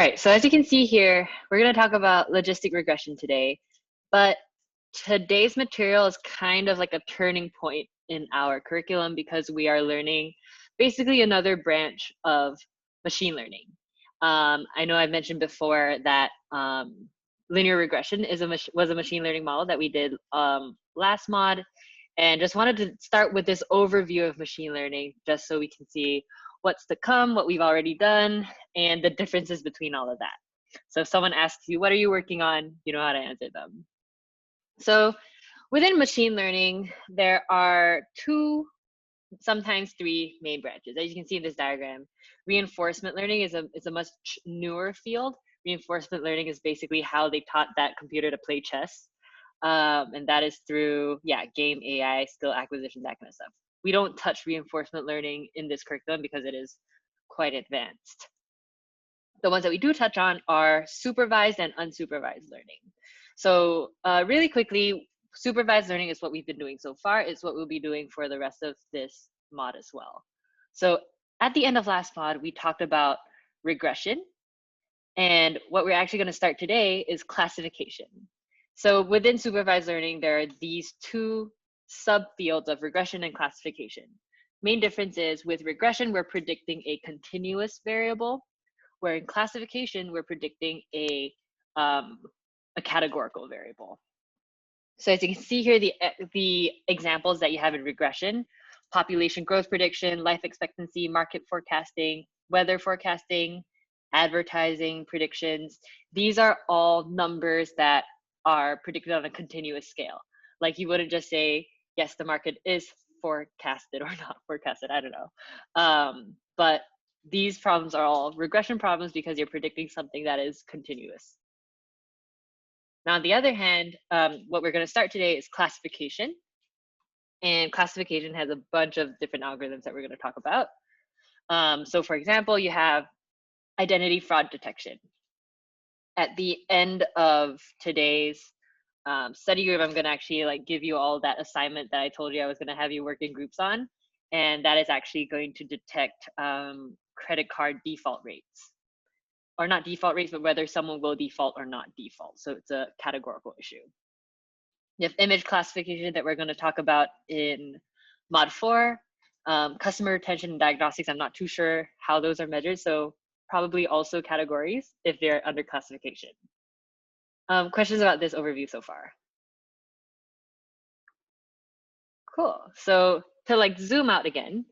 All right, so as you can see here, we're going to talk about logistic regression today, but today's material is kind of like a turning point in our curriculum because we are learning basically another branch of machine learning. I know I've mentioned before that linear regression was a machine learning model that we did last mod, and just wanted to start with this overview of machine learning just so we can see what's to come, what we've already done, and the differences between all of that. So if someone asks you, what are you working on? You know how to answer them. So within machine learning, there are two, sometimes three main branches. As you can see in this diagram, reinforcement learning is a much newer field. Reinforcement learning is basically how they taught that computer to play chess. And that is through, game AI, skill acquisition, that kind of stuff. We don't touch reinforcement learning in this curriculum because it is quite advanced. The ones that we do touch on are supervised and unsupervised learning. So really quickly, supervised learning is what we've been doing so far. It's what we'll be doing for the rest of this mod as well. So at the end of last mod, we talked about regression. And what we're actually going to start today is classification. So within supervised learning, there are these two subfields of regression and classification. Main difference is with regression, we're predicting a continuous variable, where in classification, we're predicting a categorical variable. So as you can see here, the examples that you have in regression: population growth prediction, life expectancy, market forecasting, weather forecasting, advertising predictions. These are all numbers that are predicted on a continuous scale. Like you wouldn't just say, yes, the market is forecasted or not forecasted, I don't know. But these problems are all regression problems because you're predicting something that is continuous. Now, on the other hand, what we're going to start today is classification. And classification has a bunch of different algorithms that we're going to talk about. So for example, you have identity fraud detection. At the end of today's study group, I'm going to actually give you all that assignment that I told you I was going to have you work in groups on. And that is actually going to detect credit card default rates. Or not default rates, but whether someone will default or not default. So it's a categorical issue. You have image classification that we're going to talk about in mod 4. Customer retention and diagnostics, I'm not too sure how those are measured. So probably also categories if they're under classification. Questions about this overview so far? Cool. So to zoom out again,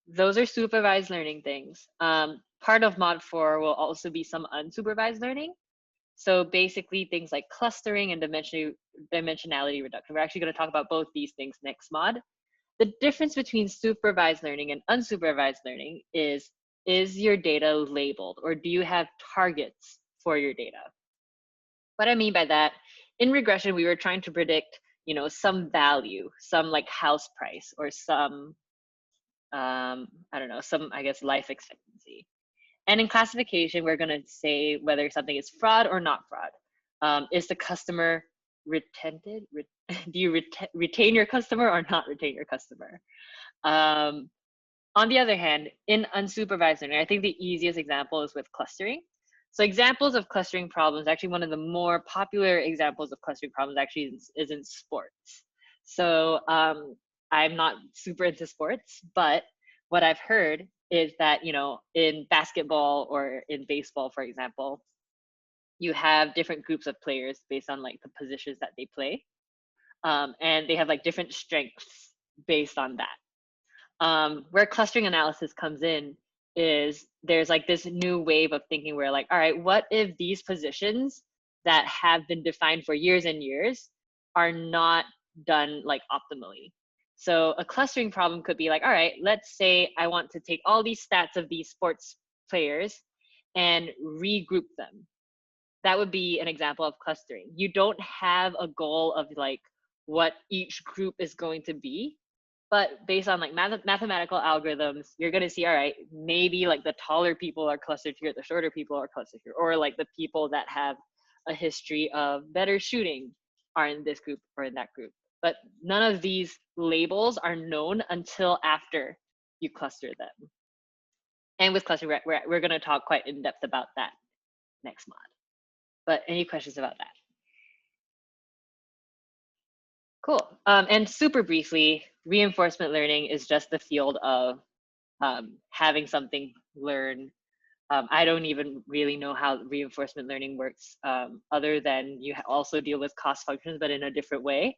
those are supervised learning things. Part of mod 4 will also be some unsupervised learning. So basically things like clustering and dimensionality reduction. We're actually going to talk about both these things next mod. The difference between supervised learning and unsupervised learning is your data labeled, or do you have targets for your data? What I mean by that, in regression, we were trying to predict, some value, some house price, or some, I don't know, some, I guess, life expectancy. And in classification, we're going to say whether something is fraud or not fraud. Is the customer retented? Do you retain your customer or not retain your customer? On the other hand, in unsupervised learning, I think the easiest example is with clustering. So examples of clustering problems, actually one of the more popular examples of clustering problems actually is in sports. So I'm not super into sports, but what I've heard is that, in basketball or in baseball, for example, you have different groups of players based on the positions that they play. And they have different strengths based on that. Where clustering analysis comes in is there's this new wave of thinking where all right, what if these positions that have been defined for years and years are not done optimally? So a clustering problem could be all right, let's say I want to take all these stats of these sports players and regroup them. That would be an example of clustering. You don't have a goal of what each group is going to be, but based on mathematical algorithms, you're going to see, all right, maybe the taller people are clustered here, the shorter people are clustered here, or the people that have a history of better shooting are in this group or in that group. But none of these labels are known until after you cluster them. And with clustering, we're going to talk quite in depth about that. next mod. But any questions about that? Cool. And super briefly, reinforcement learning is just the field of having something learn. I don't even really know how reinforcement learning works, other than you also deal with cost functions, but in a different way.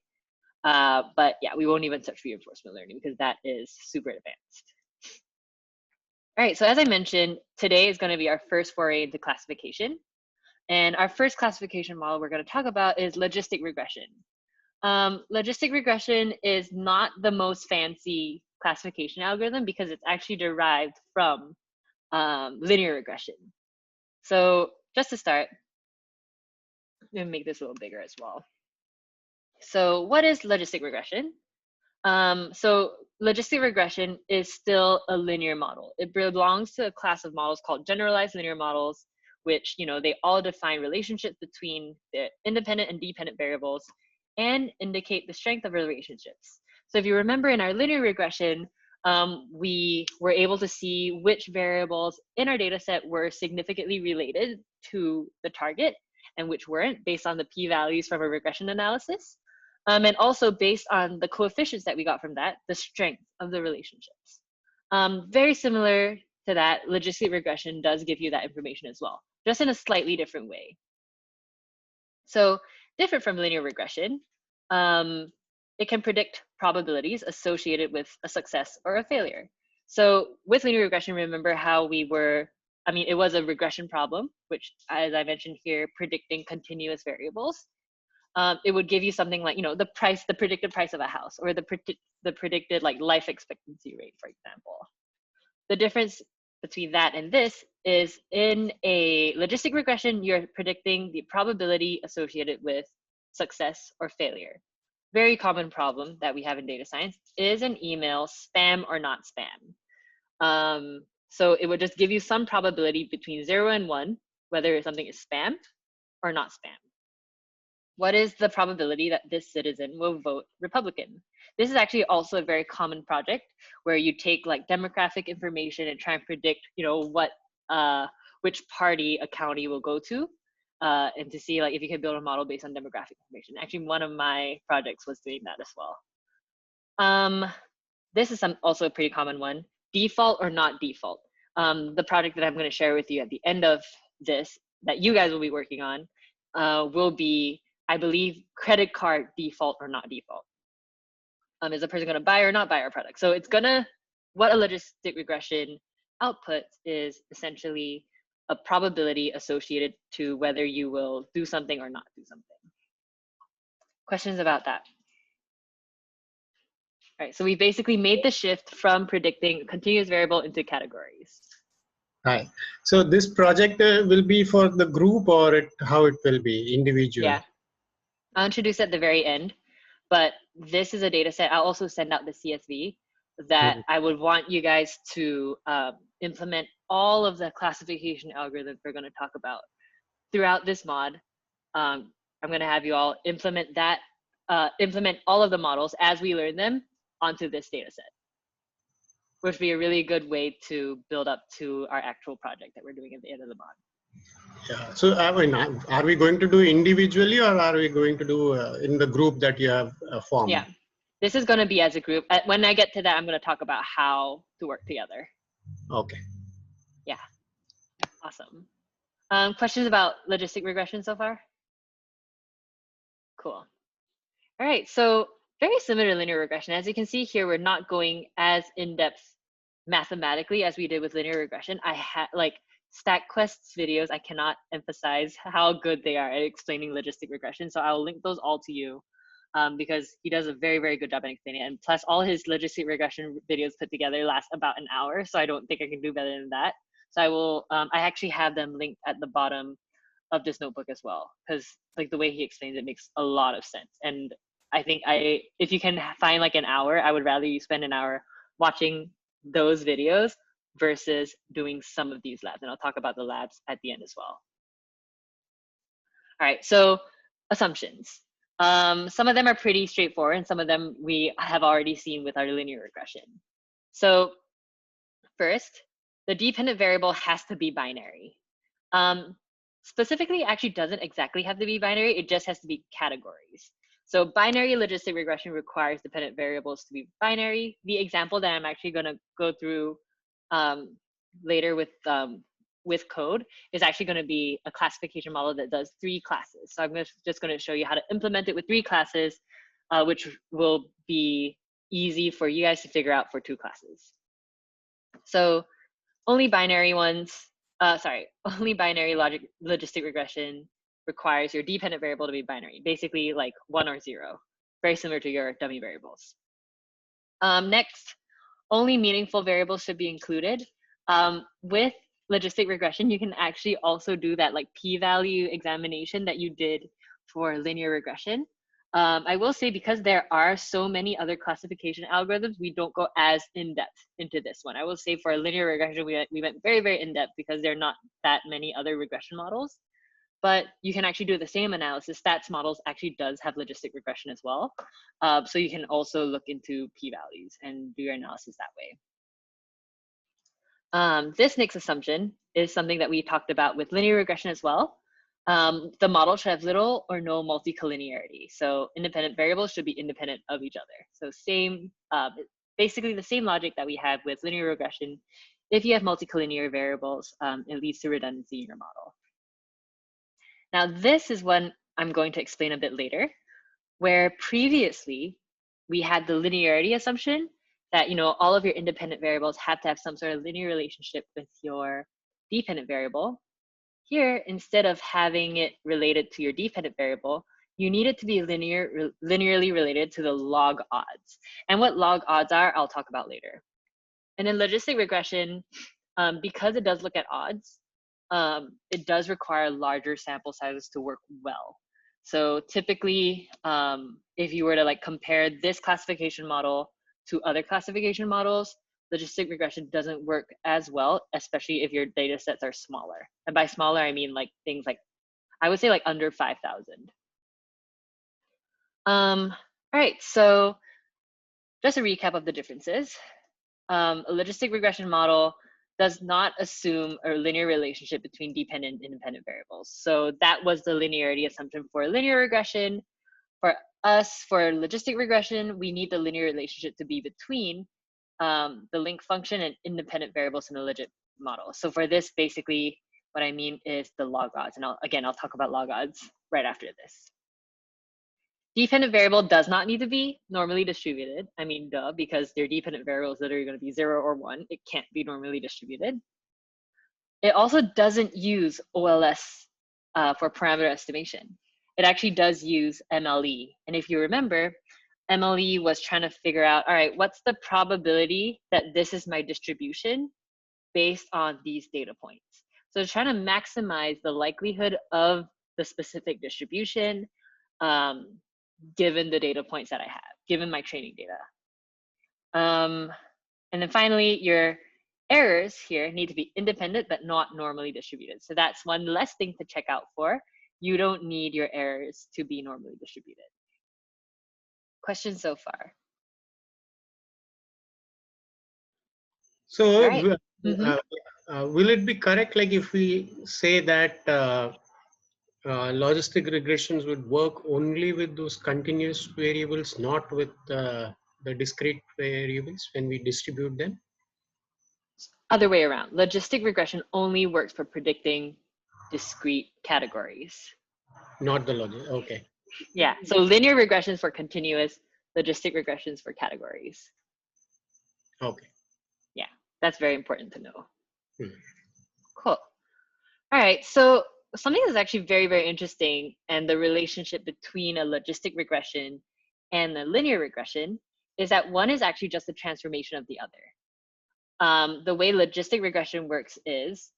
But yeah, we won't even touch reinforcement learning because that is super advanced. All right, so as I mentioned, today is going to be our first foray into classification. And our first classification model we're going to talk about is logistic regression. Logistic regression is not the most fancy classification algorithm because it's actually derived from linear regression. So just to start, I'm going to make this a little bigger as well. So what is logistic regression? So logistic regression is still a linear model. It belongs to a class of models called generalized linear models, which, they all define relationships between the independent and dependent variables and indicate the strength of relationships. So if you remember in our linear regression, we were able to see which variables in our data set were significantly related to the target and which weren't based on the p-values from a regression analysis. And also based on the coefficients that we got from that, the strength of the relationships. Very similar to that, logistic regression does give you that information as well, just in a slightly different way. So different from linear regression, it can predict probabilities associated with a success or a failure. So with linear regression, remember how it was a regression problem, which, as I mentioned here, predicting continuous variables. It would give you something like, the predicted price of a house, or the predicted like life expectancy rate, for example. The difference between that and this is in a logistic regression, you're predicting the probability associated with success or failure. Very common problem that we have in data science is an email spam or not spam. So it would just give you some probability between 0 and 1, whether something is spam or not spam. What is the probability that this citizen will vote Republican? This is actually also a very common project where you take like demographic information and try and predict, which party a county will go to, and to see like if you can build a model based on demographic information. Actually, one of my projects was doing that as well. This is also a pretty common one: default or not default. The project that I'm going to share with you at the end of this, that you guys will be working on, will be, I believe, credit card default or not default. Is a person going to buy or not buy our product? So it's what a logistic regression outputs is essentially a probability associated to whether you will do something or not do something. Questions about that? All right, so we basically made the shift from predicting continuous variable into categories. Right. So this project will be for the group, or how it will be individual? Yeah, I'll introduce at the very end, but this is a data set. I'll also send out the CSV that I would want you guys to implement all of the classification algorithms we're going to talk about throughout this mod. I'm going to have you all implement all of the models as we learn them onto this data set, which would be a really good way to build up to our actual project that we're doing at the end of the mod. Yeah. So are we going to do individually, or are we going to do in the group that you have formed? Yeah, this is going to be as a group. When I get to that, I'm going to talk about how to work together. Okay. Yeah, awesome. Questions about logistic regression so far? Cool. All right, so very similar to linear regression. As you can see here, we're not going as in-depth mathematically as we did with linear regression. I had like StatQuest's videos, I cannot emphasize how good they are at explaining logistic regression. So I'll link those all to you because he does a very, very good job at explaining it. And plus all his logistic regression videos put together last about an hour. So I don't think I can do better than that. So I will, I actually have them linked at the bottom of this notebook as well, because like the way he explains it makes a lot of sense. And I think if you can find like an hour, I would rather you spend an hour watching those videos versus doing some of these labs. And I'll talk about the labs at the end as well. All right, so assumptions. Some of them are pretty straightforward, and some of them we have already seen with our linear regression. So first, the dependent variable has to be binary. specifically actually doesn't exactly have to be binary. It just has to be categories. So binary logistic regression requires dependent variables to be binary. The example that I'm actually going to go through later with code is actually going to be a classification model that does 3 classes. So I'm just going to show you how to implement it with 3 classes, which will be easy for you guys to figure out for 2 classes. So only binary ones, only binary logistic regression requires your dependent variable to be binary, basically like 1 or 0, very similar to your dummy variables. Next, only meaningful variables should be included. With logistic regression, you can actually also do that like p-value examination that you did for linear regression. I will say, because there are so many other classification algorithms, we don't go as in-depth into this one. I will say for linear regression, we went very, very in-depth because there are not that many other regression models. But you can actually do the same analysis. Stats models actually does have logistic regression as well. So you can also look into p-values and do your analysis that way. This next assumption is something that we talked about with linear regression as well. The model should have little or no multicollinearity. So independent variables should be independent of each other. So same, basically the same logic that we had with linear regression. If you have multicollinear variables, it leads to redundancy in your model. Now, this is one I'm going to explain a bit later, where previously we had the linearity assumption that, you know, all of your independent variables have to have some sort of linear relationship with your dependent variable. Here, instead of having it related to your dependent variable, you need it to be linearly related to the log odds. And what log odds are, I'll talk about later. And in logistic regression, because it does look at odds, it does require larger sample sizes to work well. So typically, if you were to like compare this classification model to other classification models, logistic regression doesn't work as well, especially if your data sets are smaller. And by smaller, I mean like things like, I would say like under 5,000. All right, so just a recap of the differences. A logistic regression model does not assume a linear relationship between dependent and independent variables. So that was the linearity assumption for linear regression. For us, for logistic regression, we need the linear relationship to be between the link function and independent variables in a legit model. So for this, basically, what I mean is the log odds. And I'll talk about log odds right after this. Dependent variable does not need to be normally distributed. I mean, duh, because they're dependent variables that are going to be 0 or 1. It can't be normally distributed. It also doesn't use OLS for parameter estimation. It actually does use MLE. And if you remember, MLE was trying to figure out, all right, what's the probability that this is my distribution based on these data points? So it's trying to maximize the likelihood of the specific distribution given the data points that I have, given my training data. And then finally, your errors here need to be independent but not normally distributed. So that's one less thing to check out for. You don't need your errors to be normally distributed. Questions so far? So Right. will it be correct, like if we say that logistic regressions would work only with those continuous variables, not with the discrete variables when we distribute them? Other way around. Logistic regression only works for predicting discrete categories. Not the logic. Okay. Yeah. So linear regressions for continuous, logistic regressions for categories. Okay. Yeah, that's very important to know. Hmm. Cool. All right. So something that's actually very, very interesting, and the relationship between a logistic regression and a linear regression, is that one is actually just a transformation of the other. The way logistic regression works is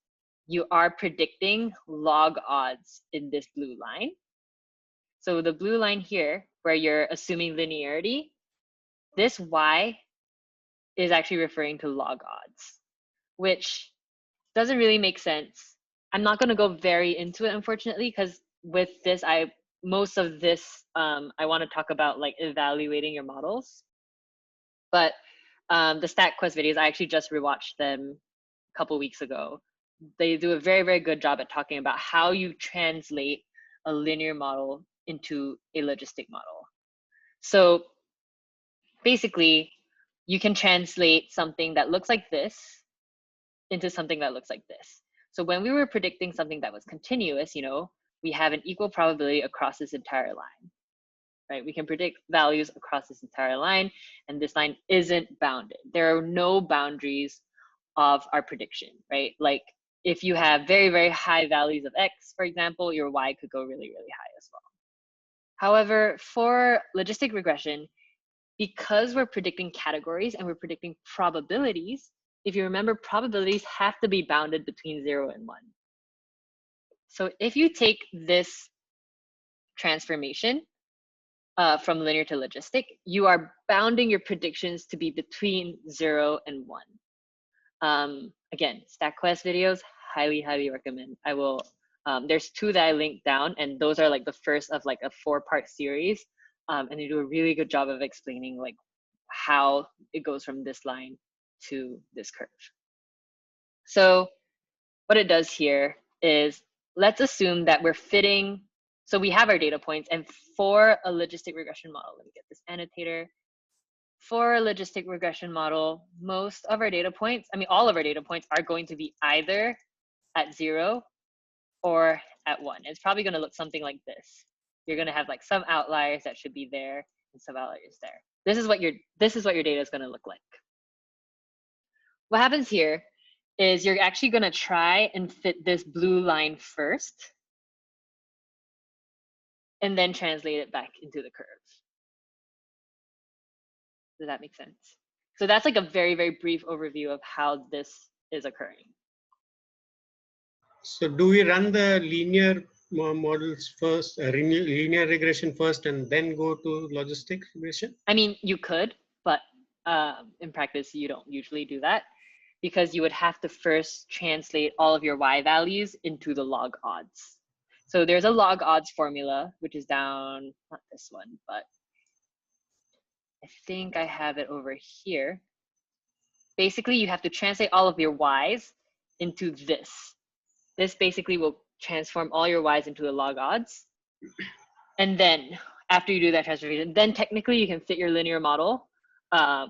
you are predicting log odds in this blue line. So the blue line here, where you're assuming linearity, this Y is actually referring to log odds, which doesn't really make sense. I'm not going to go very into it, unfortunately, because with this, most of this, I want to talk about like evaluating your models. But the StatQuest videos, I actually just rewatched them a couple weeks ago. they do a very, very good job at talking about how you translate a linear model into a logistic model. So basically, you can translate something that looks like this into something that looks like this. So when we were predicting something that was continuous, we have an equal probability across this entire line, right? We can predict values across this entire line, and this line isn't bounded. There are no boundaries of our prediction, right? Like if you have very, very high values of X, for example, your Y could go really, really high as well. However, for logistic regression, because we're predicting categories and we're predicting probabilities, if you remember, probabilities have to be bounded between 0 and 1. So if you take this transformation from linear to logistic, you are bounding your predictions to be between 0 and 1. Again, StatQuest videos, highly, highly recommend. I will, there's 2 that I linked down, and those are like the first of like a 4-part series. And they do a really good job of explaining like how it goes from this line to this curve. So what it does here is, let's assume that we're fitting, so we have our data points, and for a logistic regression model, let me get this annotator. For a logistic regression model, most of our data points, all of our data points are going to be either at 0 or at 1. It's probably going to look something like this. You're going to have like some outliers that should be there and some outliers there. This is what your data is going to look like. What happens here is you're actually going to try and fit this blue line first, and then translate it back into the curve. Does that make sense? So that's like a very, very brief overview of how this is occurring. So do we run the linear models first, linear regression first, and then go to logistic regression? You could, but in practice, you don't usually do that, because you would have to first translate all of your Y values into the log odds. So there's a log odds formula, which is down, not this one, but I think I have it over here. Basically, you have to translate all of your Ys into this. This basically will transform all your Ys into the log odds. And then after you do that transformation, then technically you can fit your linear model. But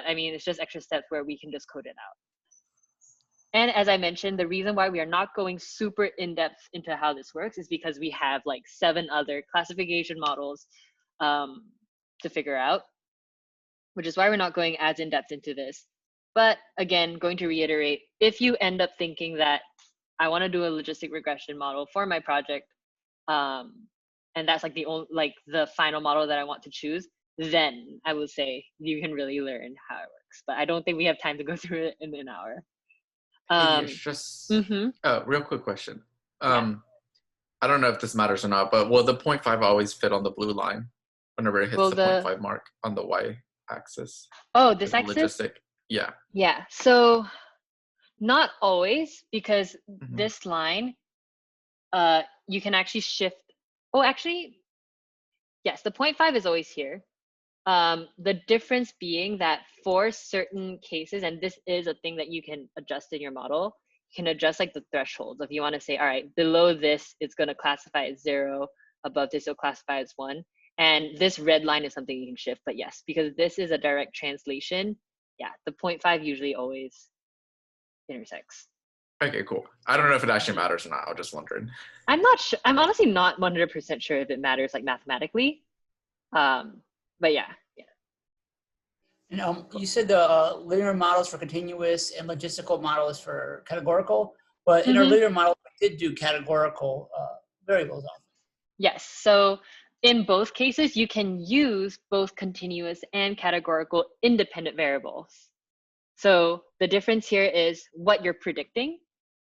it's just extra steps where we can just code it out. And as I mentioned, the reason why we are not going super in-depth into how this works is because we have like 7 other classification models to figure out, which is why we're not going as in-depth into this. But again, going to reiterate, if you end up thinking that I want to do a logistic regression model for my project, and that's like the final model that I want to choose, then I would say you can really learn how it works. But I don't think we have time to go through it in an hour. Just real quick question. I don't know if this matters or not, but will the 0.5 always fit on the blue line whenever it hits the 0.5 mark on the y-axis? Oh, this axis? Logistic. Yeah. Yeah. So not always, because this line, you can actually shift. Oh, actually, yes, the 0.5 is always here. The difference being that for certain cases, and this is a thing that you can adjust in your model, you can adjust like the thresholds. If you want to say, all right, below this, it's going to classify as 0, above this, it'll classify as 1. And this red line is something you can shift. But yes, because this is a direct translation, yeah, the 0.5 usually always intersects. Okay, cool. I don't know if it actually matters or not. I was just wondering. I'm not sure. I'm honestly not 100% sure if it matters like mathematically. But yeah. And you said the linear models for continuous and logistical models for categorical, but in our linear model, we did do categorical variables often. Yes. So in both cases, you can use both continuous and categorical independent variables. So the difference here is what you're predicting.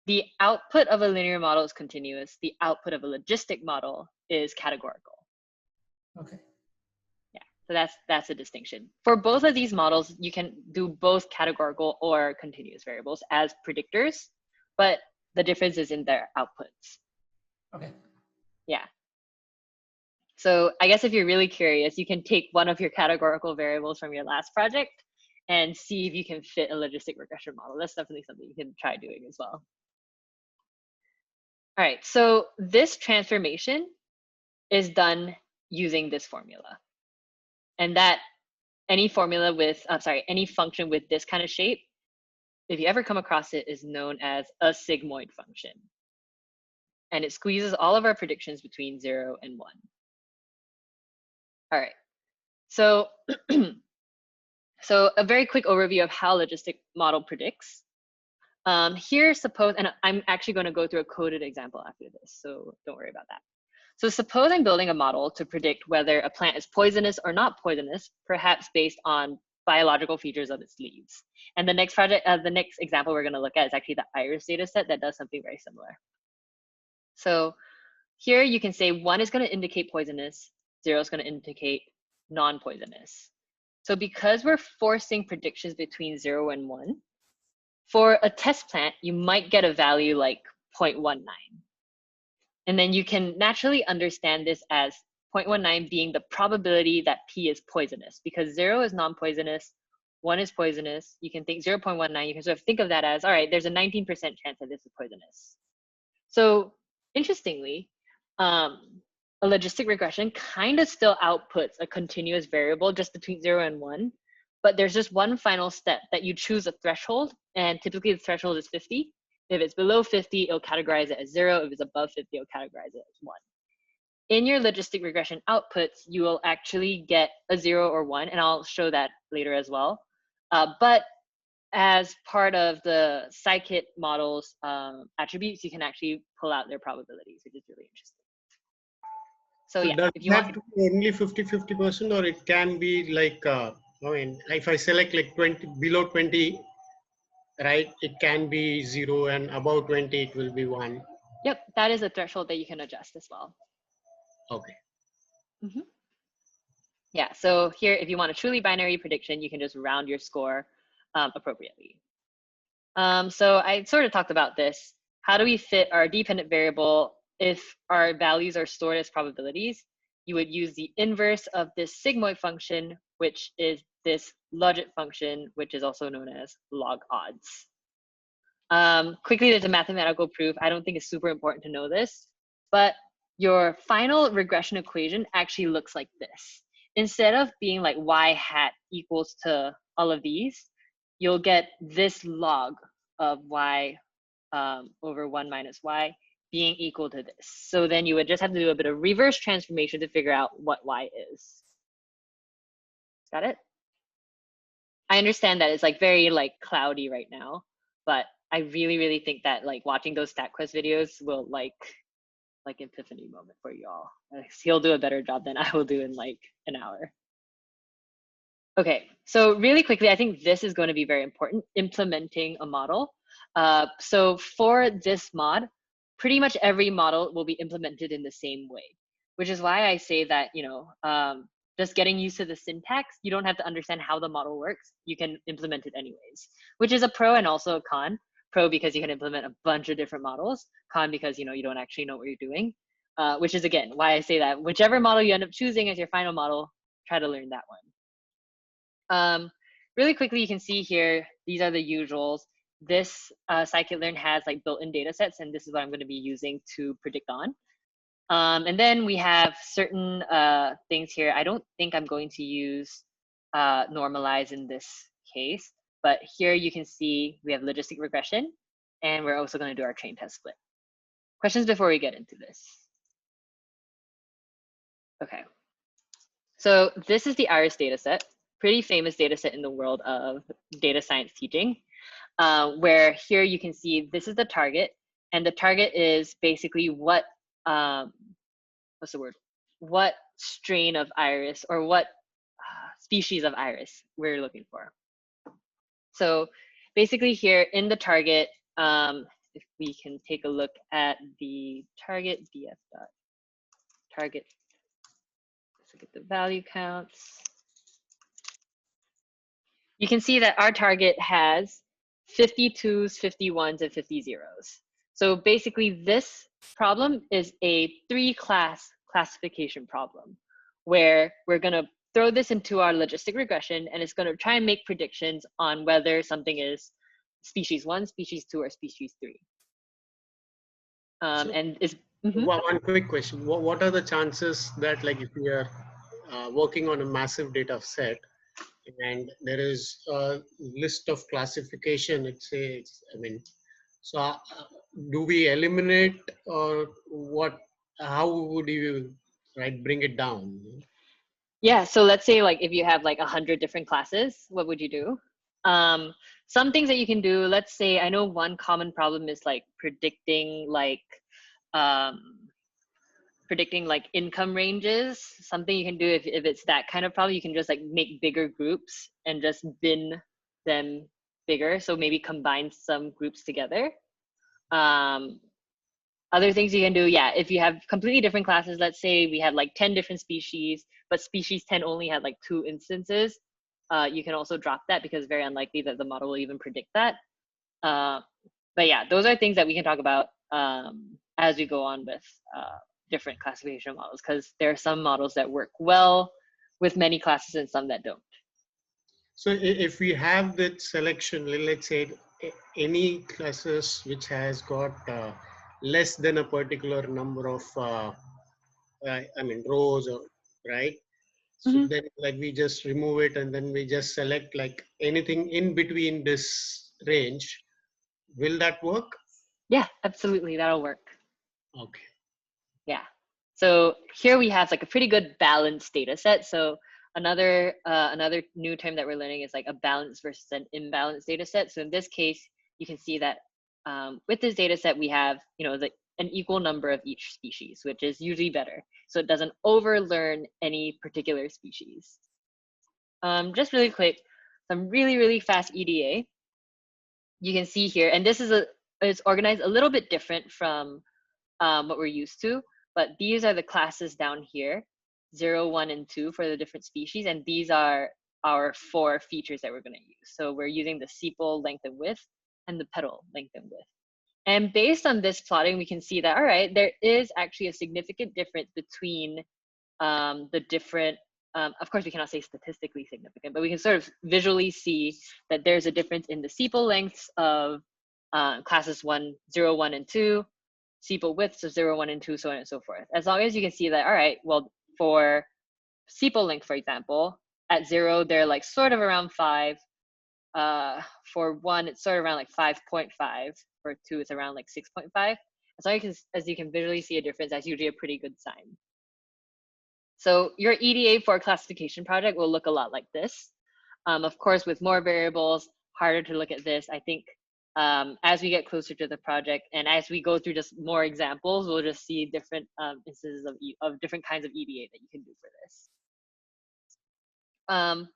The output of a linear model is continuous. The output of a logistic model is categorical. Okay. So that's a distinction. For both of these models, you can do both categorical or continuous variables as predictors, but the difference is in their outputs. Okay. Yeah. So I guess if you're really curious, you can take one of your categorical variables from your last project and see if you can fit a logistic regression model. That's definitely something you can try doing as well. All right, so this transformation is done using this formula. And that any formula with, any function with this kind of shape, if you ever come across it, is known as a sigmoid function. And it squeezes all of our predictions between 0 and 1. All right, so, so a very quick overview of how logistic model predicts. Here, suppose, and I'm actually going to go through a coded example after this, so don't worry about that. So suppose I'm building a model to predict whether a plant is poisonous or not poisonous, perhaps based on biological features of its leaves. And the next example we're going to look at is actually the iris data set that does something very similar. So here you can say 1 is going to indicate poisonous, 0 is going to indicate non-poisonous. So because we're forcing predictions between 0 and 1, for a test plant, you might get a value like 0.19. And then you can naturally understand this as 0.19 being the probability that P is poisonous, because 0 is non-poisonous, 1 is poisonous. You can think 0.19, you can sort of think of that as, all right, there's a 19% chance that this is poisonous. So interestingly, a logistic regression kind of still outputs a continuous variable just between 0 and 1, but there's just one final step that you choose a threshold, and typically the threshold is 50. If it's below 50, it'll categorize it as 0. If it's above 50, it'll categorize it as 1. In your logistic regression outputs, you will actually get a 0 or 1, and I'll show that later as well. But as part of the scikit model's attributes, you can actually pull out their probabilities, which is really interesting. So yeah, does if you have want to be only 50-50%, or it can be like, I mean, if I select like 20, below 20, right, it can be 0, and above 20, it will be 1. Yep, that is a threshold that you can adjust as well. Okay. Mm-hmm. Yeah, so here, if you want a truly binary prediction, you can just round your score appropriately. So I sort of talked about this. How do we fit our dependent variable if our values are stored as probabilities? You would use the inverse of this sigmoid function, which is this logit function, which is also known as log odds. Quickly, there's a mathematical proof. I don't think it's super important to know this, but your final regression equation actually looks like this. Instead of being like y hat equals to all of these, you'll get this log of y over 1 minus y being equal to this. So then you would just have to do a bit of reverse transformation to figure out what y is. Got it? I understand that it's like very like cloudy right now, but I really, really think that like watching those StatQuest videos will like epiphany moment for you all. He'll do a better job than I will do in like an hour. Okay, so really quickly, I think this is going to be very important, implementing a model. So for this mod, pretty much every model will be implemented in the same way, which is why I say that, you know, just getting used to the syntax, you don't have to understand how the model works. You can implement it anyways, which is a pro and also a con. Pro because you can implement a bunch of different models. Con because, you know, you don't actually know what you're doing, which is, again, why I say that whichever model you end up choosing as your final model, try to learn that one. Really quickly, you can see here, these are the usuals. This scikit-learn has like built-in data sets, and this is what I'm going to be using to predict on. And then we have certain things here. I don't think I'm going to use normalize in this case, but here you can see we have logistic regression, and we're also going to do our train test split. Questions before we get into this? Okay. So this is the iris data set, pretty famous data set in the world of data science teaching, where here you can see this is the target, and the target is basically what, what's the word? What strain of iris or what species of iris we're looking for. So basically here in the target, if we can take a look at the target df.target, let's look at the value counts. You can see that our target has 52s, 51s, and 50 zeros. So basically this problem is a 3-class classification problem where we're going to throw this into our logistic regression, and it's going to try and make predictions on whether something is species 1, species 2, or species 3. And is one quick question. What are the chances that, like, if we are working on a massive data set and there is a list of classification, so do we eliminate, or what? How would you bring it down? Yeah, so let's say like if you have like 100 different classes, what would you do? Some things that you can do, let's say, I know one common problem is like predicting like income ranges. Something you can do if it's that kind of problem, you can just like make bigger groups and just bin them bigger. So maybe combine some groups together. Other things you can do, yeah, if you have completely different classes, let's say we have like 10 different species, but species 10 only had like 2 instances, you can also drop that because it's very unlikely that the model will even predict that. But yeah, those are things that we can talk about as we go on with different classification models, because there are some models that work well with many classes and some that don't. So if we have that selection, let's say any classes which has got less than a particular number of rows, or right? So then like we just remove it and then we just select like anything in between this range. Will that work? Yeah, absolutely, that'll work. Okay. Yeah. So here we have like a pretty good balanced data set. So another new term that we're learning is like a balanced versus an imbalanced data set. So in this case, you can see that with this data set, we have, an equal number of each species, which is usually better. So it doesn't overlearn any particular species. Just really quick, some really, really fast EDA. You can see here, and this is it's organized a little bit different from what we're used to, but these are the classes down here, 0, 1, and 2 for the different species, and these are our 4 features that we're going to use. So we're using the sepal length and width and the petal length and width. And based on this plotting, we can see that, all right, there is actually a significant difference between the different, of course we cannot say statistically significant, but we can sort of visually see that there's a difference in the sepal lengths of classes 0, 1, and 2, sepal widths of 0, 1, and 2, so on and so forth. As long as you can see that, all right, well, for sepal length, for example, at 0, they're like sort of around 5. For 1, it's sort of around like 5.5. For 2, it's around like 6.5. As long as you can visually see a difference, that's usually a pretty good sign. So your EDA for a classification project will look a lot like this. Of course, with more variables, harder to look at this. I think as we get closer to the project and as we go through just more examples, we'll just see different instances of different kinds of EDA that you can do for this.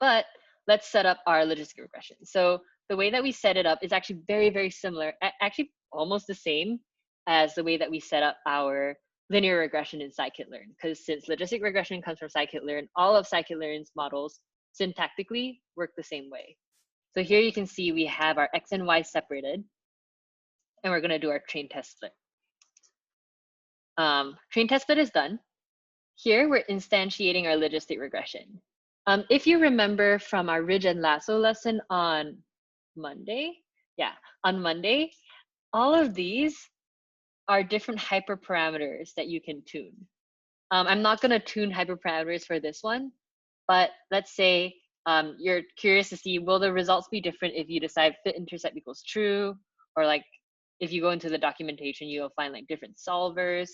But let's set up our logistic regression. So the way that we set it up is actually very, very similar, actually almost the same as the way that we set up our linear regression in scikit-learn, because since logistic regression comes from scikit-learn, all of scikit-learn's models syntactically work the same way. So here you can see we have our X and Y separated, and we're going to do our train test split. Train test split is done. Here we're instantiating our logistic regression. If you remember from our ridge and lasso lesson on Monday, all of these are different hyperparameters that you can tune. I'm not going to tune hyperparameters for this one, but let's say you're curious to see, will the results be different if you decide fit intercept equals true, or like if you go into the documentation, you'll find like different solvers.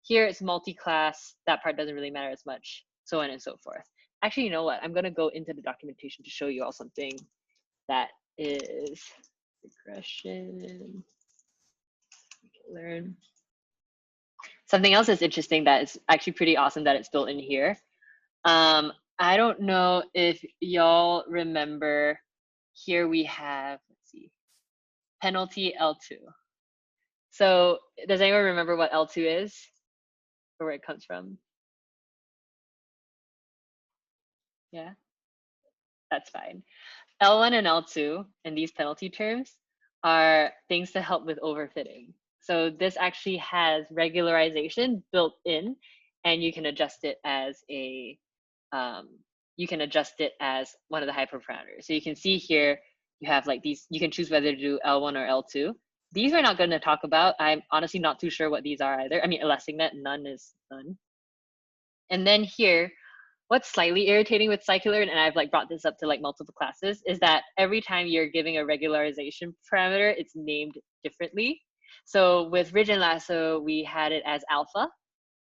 Here it's multi-class, that part doesn't really matter as much, so on and so forth. Actually, you know what? I'm going to go into the documentation to show you all something that is regression. Learn. Something else that's interesting that is actually pretty awesome that it's built in here. I don't know if y'all remember, here we have, let's see, penalty L2. So does anyone remember what L2 is or where it comes from? Yeah, that's fine. L1 and L2 and these penalty terms are things to help with overfitting. So this actually has regularization built in, and you can adjust it as a one of the hyperparameters. So you can see here you have like these, you can choose whether to do L1 or L2. These we're not going to talk about. I'm honestly not too sure what these are either. I mean, ElasticNet, none is none. And then here, what's slightly irritating with scikit-learn, and I've like brought this up to like multiple classes, is that every time you're giving a regularization parameter, it's named differently. So with Ridge and Lasso, we had it as alpha,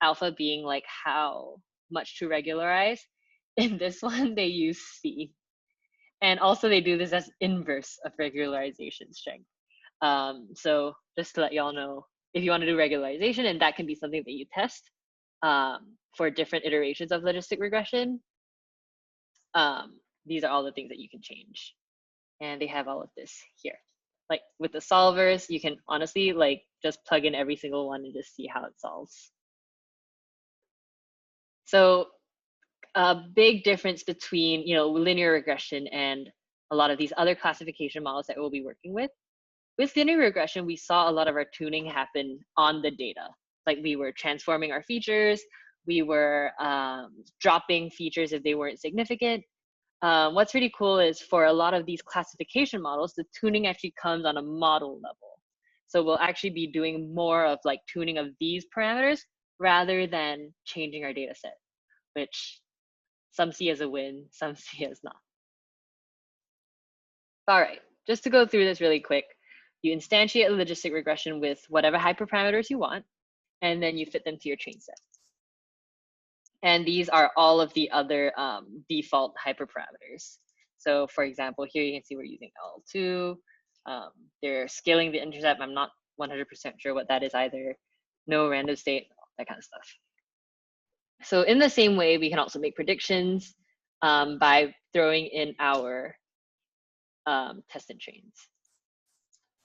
alpha being like how much to regularize. In this one, they use C. And also they do this as inverse of regularization strength. So just to let y'all know, if you want to do regularization, and that can be something that you test for different iterations of logistic regression, these are all the things that you can change. And they have all of this here. Like with the solvers, you can honestly like just plug in every single one and just see how it solves. So a big difference between, you know, linear regression and a lot of these other classification models that we'll be working with. With linear regression, we saw a lot of our tuning happen on the data. Like we were transforming our features, we were dropping features if they weren't significant. What's really cool is for a lot of these classification models, the tuning actually comes on a model level. So we'll actually be doing more of like tuning of these parameters rather than changing our data set, which some see as a win, some see as not. All right, just to go through this really quick, you instantiate a logistic regression with whatever hyperparameters you want, and then you fit them to your train set. And these are all of the other default hyperparameters. So for example, here you can see we're using L2. They're scaling the intercept. I'm not 100% sure what that is either. No random state, that kind of stuff. So in the same way, we can also make predictions by throwing in our test and trains.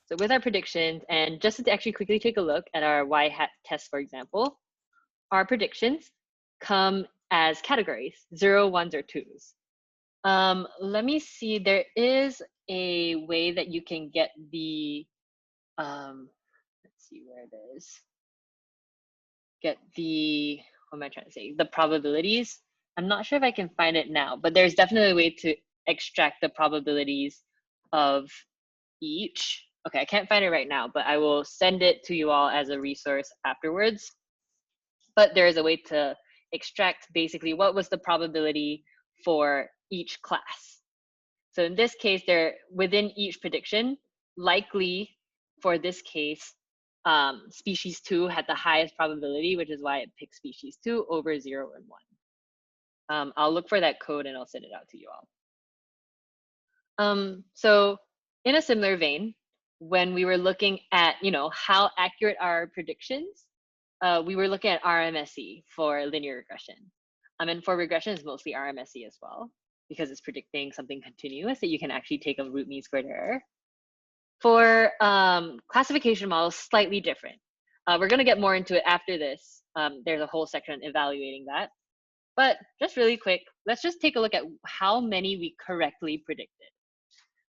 So with our predictions, and just to actually quickly take a look at our y-hat test, for example, our predictions come as categories, 0, 1s, or 2s. Let me see, there is a way that you can get the, let's see where it is. Get the, what am I trying to say? The probabilities. I'm not sure if I can find it now, but there's definitely a way to extract the probabilities of each. Okay, I can't find it right now, but I will send it to you all as a resource afterwards. But there is a way to extract basically what was the probability for each class. So in this case, they're within each prediction, likely for this case, species 2 had the highest probability, which is why it picked species 2 over 0 and 1. I'll look for that code and I'll send it out to you all. So in a similar vein, when we were looking at, you know, how accurate are predictions, we were looking at Rmse for linear regression. And for regression, it's mostly Rmse as well, because it's predicting something continuous that you can actually take a root mean squared error. For classification models, slightly different. We're going to get more into it after this. There's a whole section evaluating that. But just really quick, let's just take a look at how many we correctly predicted.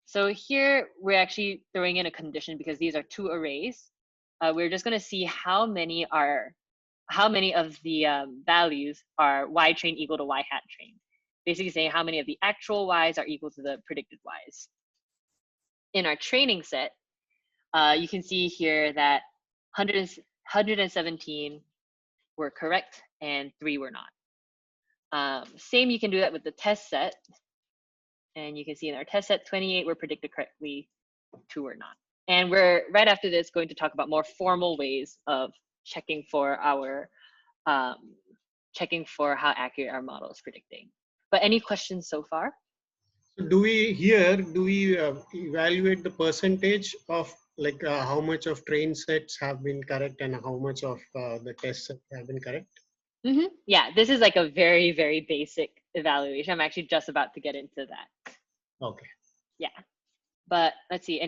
So here we're actually throwing in a condition because these are 2 arrays. We're just going to see how many of the values are y train equal to y hat train. Basically saying how many of the actual y's are equal to the predicted y's. In our training set, you can see here that 117 were correct and 3 were not. Same, you can do that with the test set. And you can see in our test set, 28 were predicted correctly, 2 were not. And we're right after this going to talk about more formal ways of checking for our checking for how accurate our model is predicting. But any questions so far? Do we evaluate the percentage of like how much of train sets have been correct and how much of the test sets have been correct? Mm-hmm. Yeah, this is like a very, very basic evaluation. I'm actually just about to get into that. Okay. Yeah, but let's see,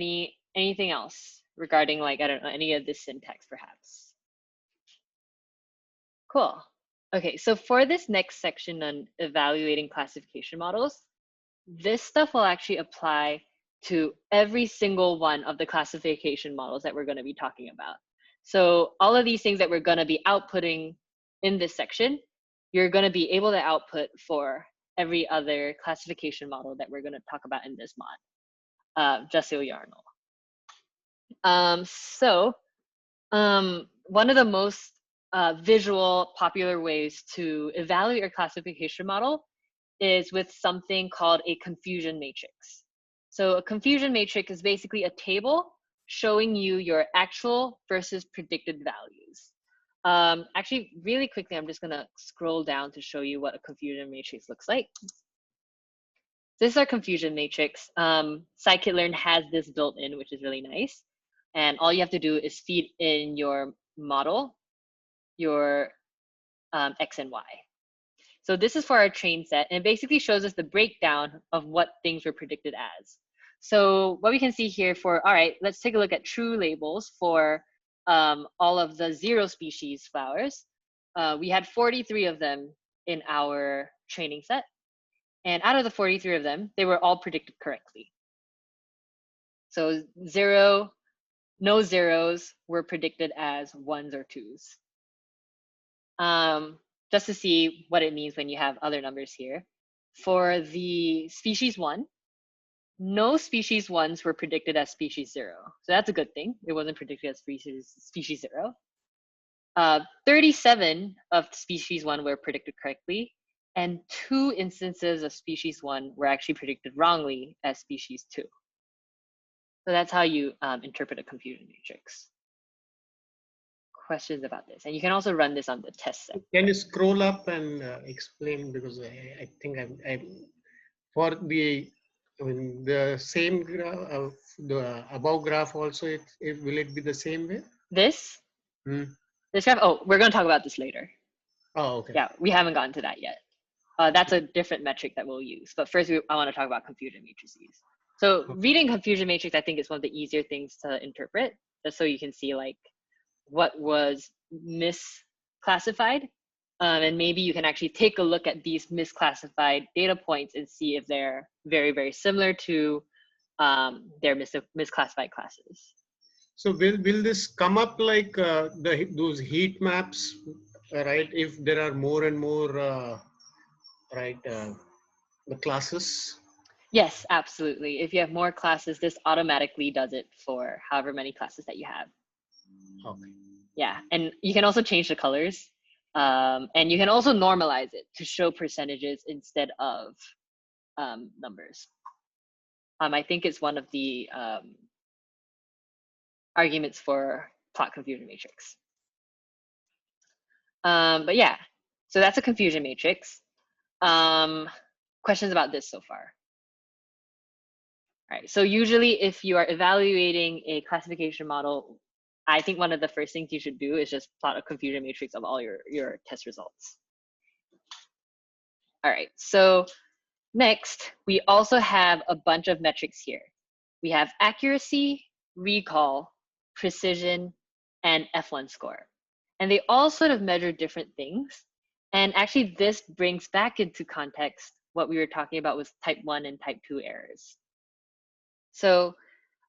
anything else regarding like, I don't know, any of this syntax perhaps? Cool. Okay, so for this next section on evaluating classification models, this stuff will actually apply to every single one of the classification models that we're going to be talking about. So all of these things that we're going to be outputting in this section, you're going to be able to output for every other classification model that we're going to talk about in this mod, just so you all know. One of the most visual, popular ways to evaluate your classification model is with something called a confusion matrix. So a confusion matrix is basically a table showing you your actual versus predicted values. Actually, really quickly, I'm just gonna scroll down to show you what a confusion matrix looks like. This is our confusion matrix. Scikit-learn has this built in, which is really nice. And all you have to do is feed in your model, your X and Y. So this is for our train set, and it basically shows us the breakdown of what things were predicted as. So what we can see here for, all right, let's take a look at true labels for all of the 0 species flowers. We had 43 of them in our training set. And out of the 43 of them, they were all predicted correctly. So no zeros were predicted as 1s or 2s. Just to see what it means when you have other numbers here. For the species 1, no species 1s were predicted as species 0. So that's a good thing. It wasn't predicted as species 0. 37 of species 1 were predicted correctly, and 2 instances of species 1 were actually predicted wrongly as species 2. So that's how you interpret a confusion matrix. Questions about this? And you can also run this on the test set. Can you scroll up and explain, because I think I'm for the, I mean, the same graph, the above graph also, will it be the same way? This? This graph, oh, we're going to talk about this later. Oh, okay. Yeah, we haven't gotten to that yet. That's a different metric that we'll use. But first, I want to talk about confusion matrices. So reading confusion matrix, I think, is one of the easier things to interpret, just so you can see like what was misclassified. And maybe you can actually take a look at these misclassified data points and see if they're very, very similar to their misclassified classes. So will this come up like those heat maps, right? If there are more and more, the classes? Yes, absolutely. If you have more classes, this automatically does it for however many classes that you have. Okay. Yeah, and you can also change the colors. And you can also normalize it to show percentages instead of numbers. I think it's one of the arguments for plot confusion matrix. But yeah, so that's a confusion matrix. Questions about this so far? All right, so usually if you are evaluating a classification model, I think one of the first things you should do is just plot a confusion matrix of all your test results. All right, so next, we also have a bunch of metrics here. We have accuracy, recall, precision, and F1 score. And they all sort of measure different things. And actually, this brings back into context what we were talking about with type 1 and type 2 errors. So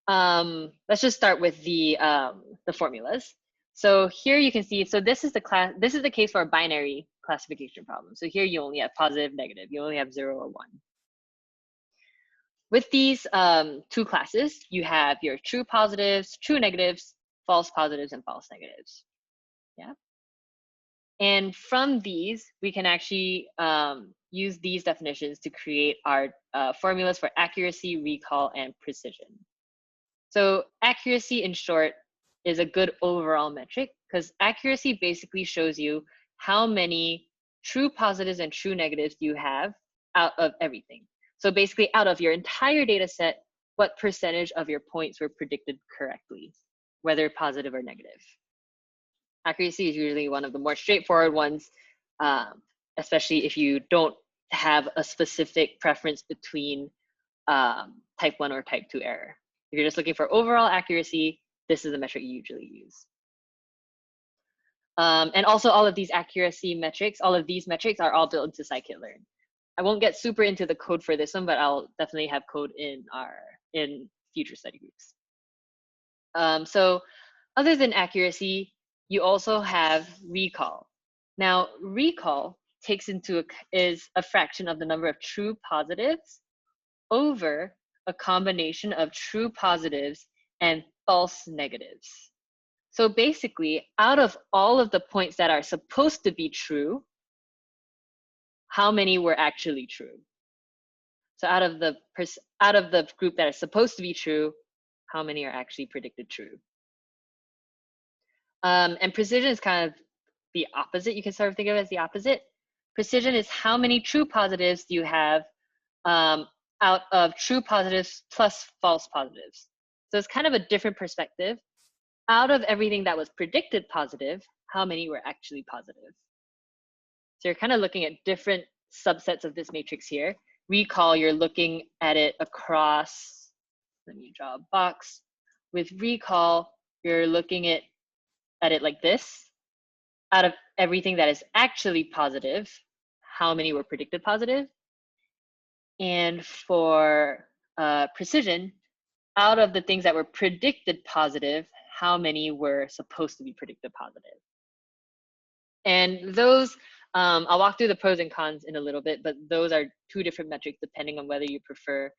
let's just start with the formulas. So here you can see, so this is the case for a binary classification problem. So here you only have positive, negative. You only have 0 or 1. With these two classes, you have your true positives, true negatives, false positives, and false negatives. Yeah. And from these, we can actually use these definitions to create our formulas for accuracy, recall, and precision. So accuracy, in short, is a good overall metric because accuracy basically shows you how many true positives and true negatives you have out of everything. So basically, out of your entire data set, what percentage of your points were predicted correctly, whether positive or negative. Accuracy is usually one of the more straightforward ones, especially if you don't have a specific preference between type 1 or type 2 error. If you're just looking for overall accuracy, this is the metric you usually use. And also all of these accuracy metrics, all of these metrics are all built into scikit-learn. I won't get super into the code for this one, but I'll definitely have code in future study groups. So other than accuracy, you also have recall. Now, recall is a fraction of the number of true positives over a combination of true positives and false negatives. So basically, out of all of the points that are supposed to be true, how many were actually true? So out of the group that are supposed to be true, how many are actually predicted true? And precision is kind of the opposite. You can sort of think of it as the opposite. Precision is how many true positives do you have out of true positives plus false positives. So it's kind of a different perspective. Out of everything that was predicted positive, how many were actually positive? So you're kind of looking at different subsets of this matrix here. Recall, you're looking at it across, let me draw a box. With recall, you're looking at it like this. Out of everything that is actually positive, how many were predicted positive? And for precision, out of the things that were predicted positive, how many were supposed to be predicted positive? And those, I'll walk through the pros and cons in a little bit, but those are two different metrics depending on whether you prefer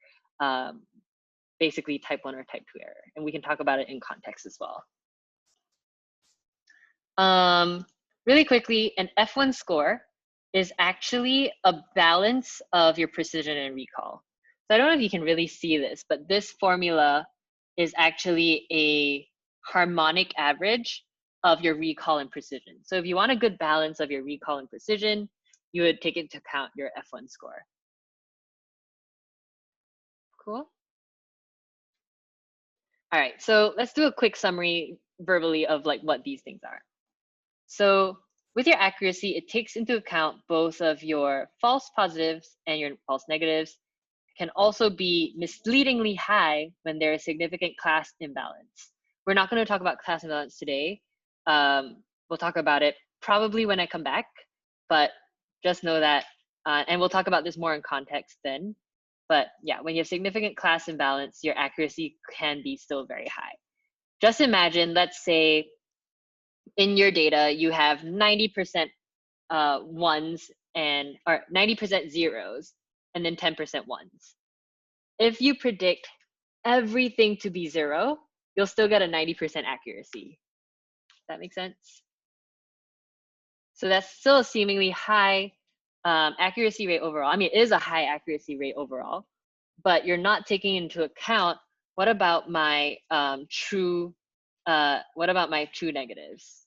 basically type 1 or type 2 error. And we can talk about it in context as well. Really quickly, an F1 score is actually a balance of your precision and recall. So I don't know if you can really see this, but this formula is actually a harmonic average of your recall and precision. So if you want a good balance of your recall and precision, you would take into account your F1 score. Cool. All right, so let's do a quick summary verbally of like what these things are. So with your accuracy, it takes into account both of your false positives and your false negatives. It can also be misleadingly high when there is significant class imbalance. We're not going to talk about class imbalance today. We'll talk about it probably when I come back, but just know that, and we'll talk about this more in context then. But yeah, when you have significant class imbalance, your accuracy can be still very high. Just imagine, let's say, in your data, you have 90% ones or 90% zeros, and then 10% ones. If you predict everything to be 0, you'll still get a 90% accuracy. Does that make sense? So that's still a seemingly high accuracy rate overall. I mean, it is a high accuracy rate overall, but you're not taking into account what about my true negatives?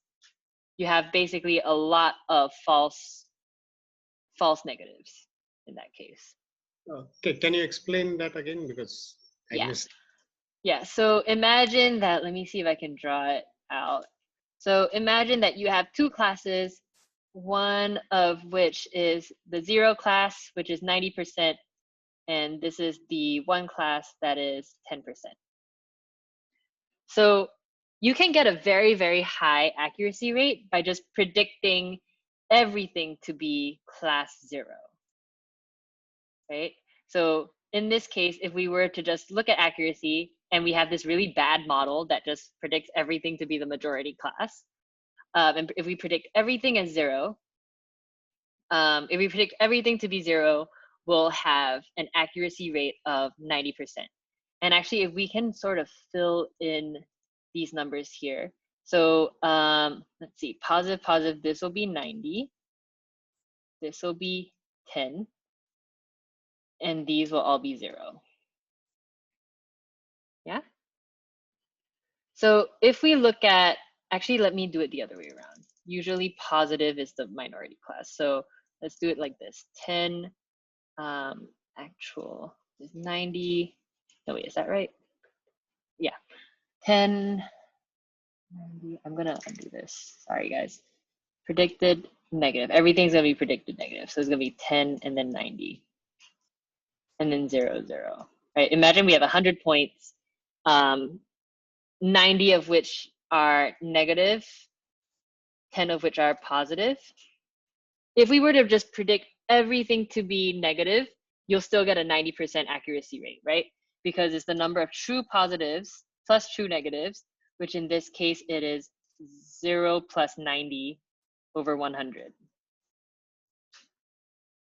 You have basically a lot of false negatives in that case. Okay, can you explain that again, because I missed. Yeah, so imagine that, let me see if I can draw it out. So imagine that you have two classes, one of which is the 0 class, which is 90%, and this is the 1 class that is 10%. So you can get a very, very high accuracy rate by just predicting everything to be class 0, right? So in this case, if we were to just look at accuracy and we have this really bad model that just predicts everything to be the majority class, and if we predict everything as 0, if we predict everything to be 0, we'll have an accuracy rate of 90%. And actually, if we can sort of fill in these numbers here. So let's see, positive, this will be 90. This will be 10. And these will all be 0. Yeah? So if we look at, actually, let me do it the other way around. Usually positive is the minority class. So let's do it like this. 10 actual is 90. No, wait, is that right? Yeah. 10, 90. I'm going to undo this. Sorry, guys. Predicted negative. Everything's going to be predicted negative. So it's going to be 10 and then 90. And then 0, 0. Right? Imagine we have 100 points, 90 of which are negative, 10 of which are positive. If we were to just predict everything to be negative, you'll still get a 90% accuracy rate, right? Because it's the number of true positives plus true negatives, which in this case, it is 0 plus 90 over 100.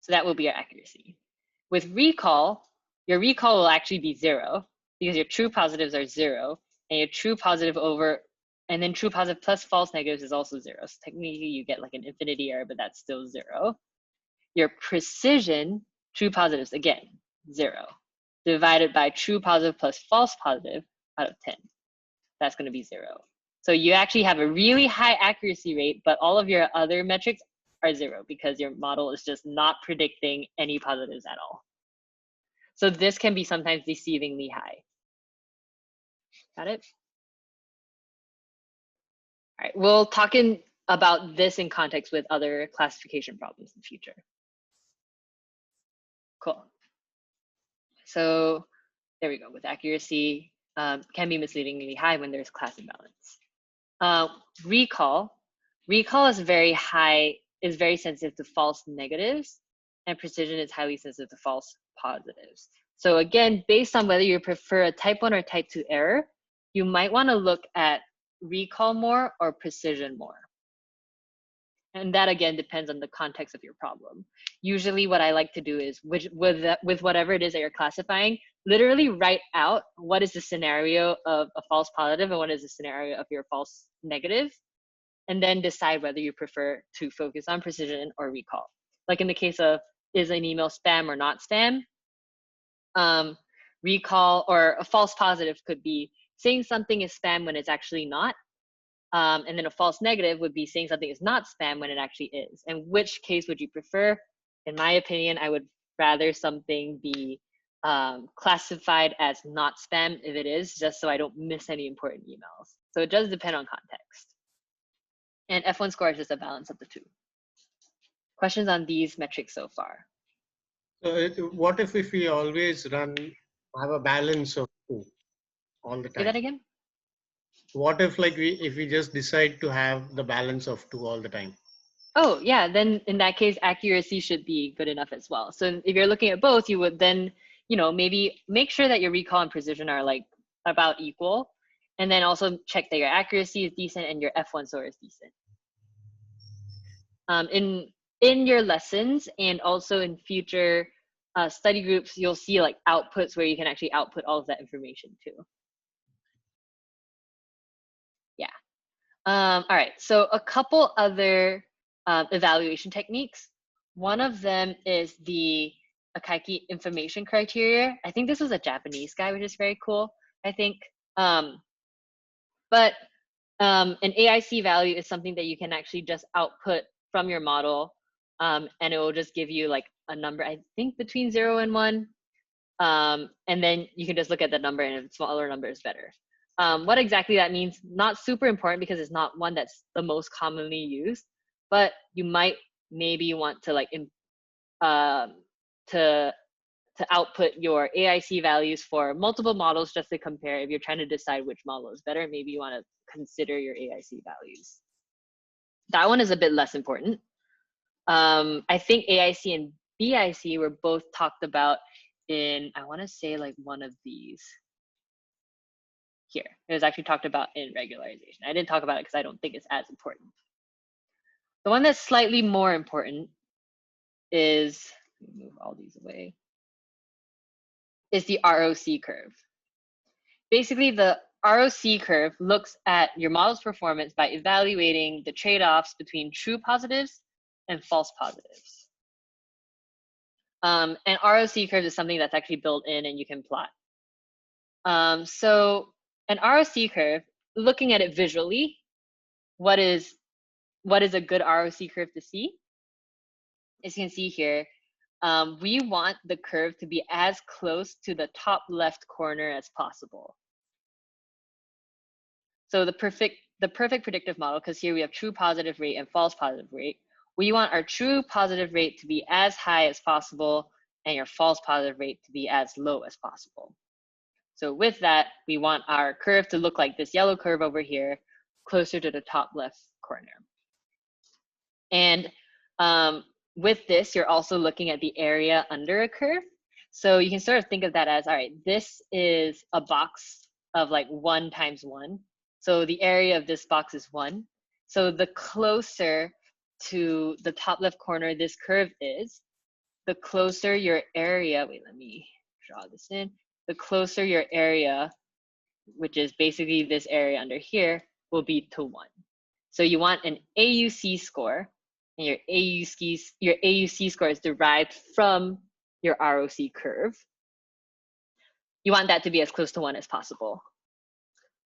So that will be your accuracy. With recall, your recall will actually be 0 because your true positives are 0 and your true positive over, and then true positive plus false negatives is also 0. So technically you get like an infinity error, but that's still 0. Your precision, true positives, again, 0, divided by true positive plus false positive out of 10. That's going to be 0. So you actually have a really high accuracy rate, but all of your other metrics are 0 because your model is just not predicting any positives at all. So this can be sometimes deceivingly high. Got it? All right, we'll talk about this in context with other classification problems in the future. Cool. So there we go. With accuracy, can be misleadingly high when there's class imbalance. Recall is very high, is very sensitive to false negatives, and precision is highly sensitive to false positives. So again, based on whether you prefer a type 1 or type 2 error, you might want to look at recall more or precision more. And that again depends on the context of your problem. Usually what I like to do is with whatever it is that you're classifying, literally write out what is the scenario of a false positive and what is the scenario of your false negative, and then decide whether you prefer to focus on precision or recall. Like in the case of, is an email spam or not spam? Recall or a false positive could be saying something is spam when it's actually not. And then a false negative would be saying something is not spam when it actually is. And which case would you prefer? In my opinion, I would rather something be classified as not spam if it is, just so I don't miss any important emails. So it does depend on context. And F1 score is just a balance of the two. Questions on these metrics so far? So what if we always have a balance of 2 all the time? Say that again? What if if we just decide to have the balance of 2 all the time? Oh yeah, then in that case, accuracy should be good enough as well. So if you're looking at both, you would then, maybe make sure that your recall and precision are like about equal, and then also check that your accuracy is decent and your F1 score is decent. In your lessons and also in future study groups, you'll see like outputs where you can actually output all of that information too. Yeah. All right, so a couple other evaluation techniques. One of them is the Akaiki information criteria. I think this was a Japanese guy, which is very cool, I think. But an AIC value is something that you can actually just output from your model, and it will just give you like a number, I think between 0 and 1. And then you can just look at the number, and a smaller number is better. What exactly that means, not super important because it's not one that's the most commonly used, but you might maybe want to like to output your AIC values for multiple models just to compare. If you're trying to decide which model is better, maybe you want to consider your AIC values. That one is a bit less important. I think AIC and BIC were both talked about in, I want to say like one of these. Here, it was actually talked about in regularization. I didn't talk about it because I don't think it's as important. The one that's slightly more important is, let me move all these away, is the ROC curve. Basically, the ROC curve looks at your model's performance by evaluating the trade-offs between true positives and false positives. And ROC curve is something that's actually built in and you can plot. So an ROC curve, looking at it visually, what is a good ROC curve to see? As you can see here, we want the curve to be as close to the top left corner as possible. So the perfect predictive model, because here we have true positive rate and false positive rate, we want our true positive rate to be as high as possible and your false positive rate to be as low as possible. So with that, we want our curve to look like this yellow curve over here, closer to the top left corner. And with this, you're also looking at the area under a curve. So you can sort of think of that as, all right, this is a box of like 1 times 1. So the area of this box is 1. So the closer to the top left corner this curve is, the closer your area, wait, let me draw this in. The closer your area which is basically this area under here, will be to 1. So you want an AUC score, and your AUC score is derived from your ROC curve. You want that to be as close to 1 as possible.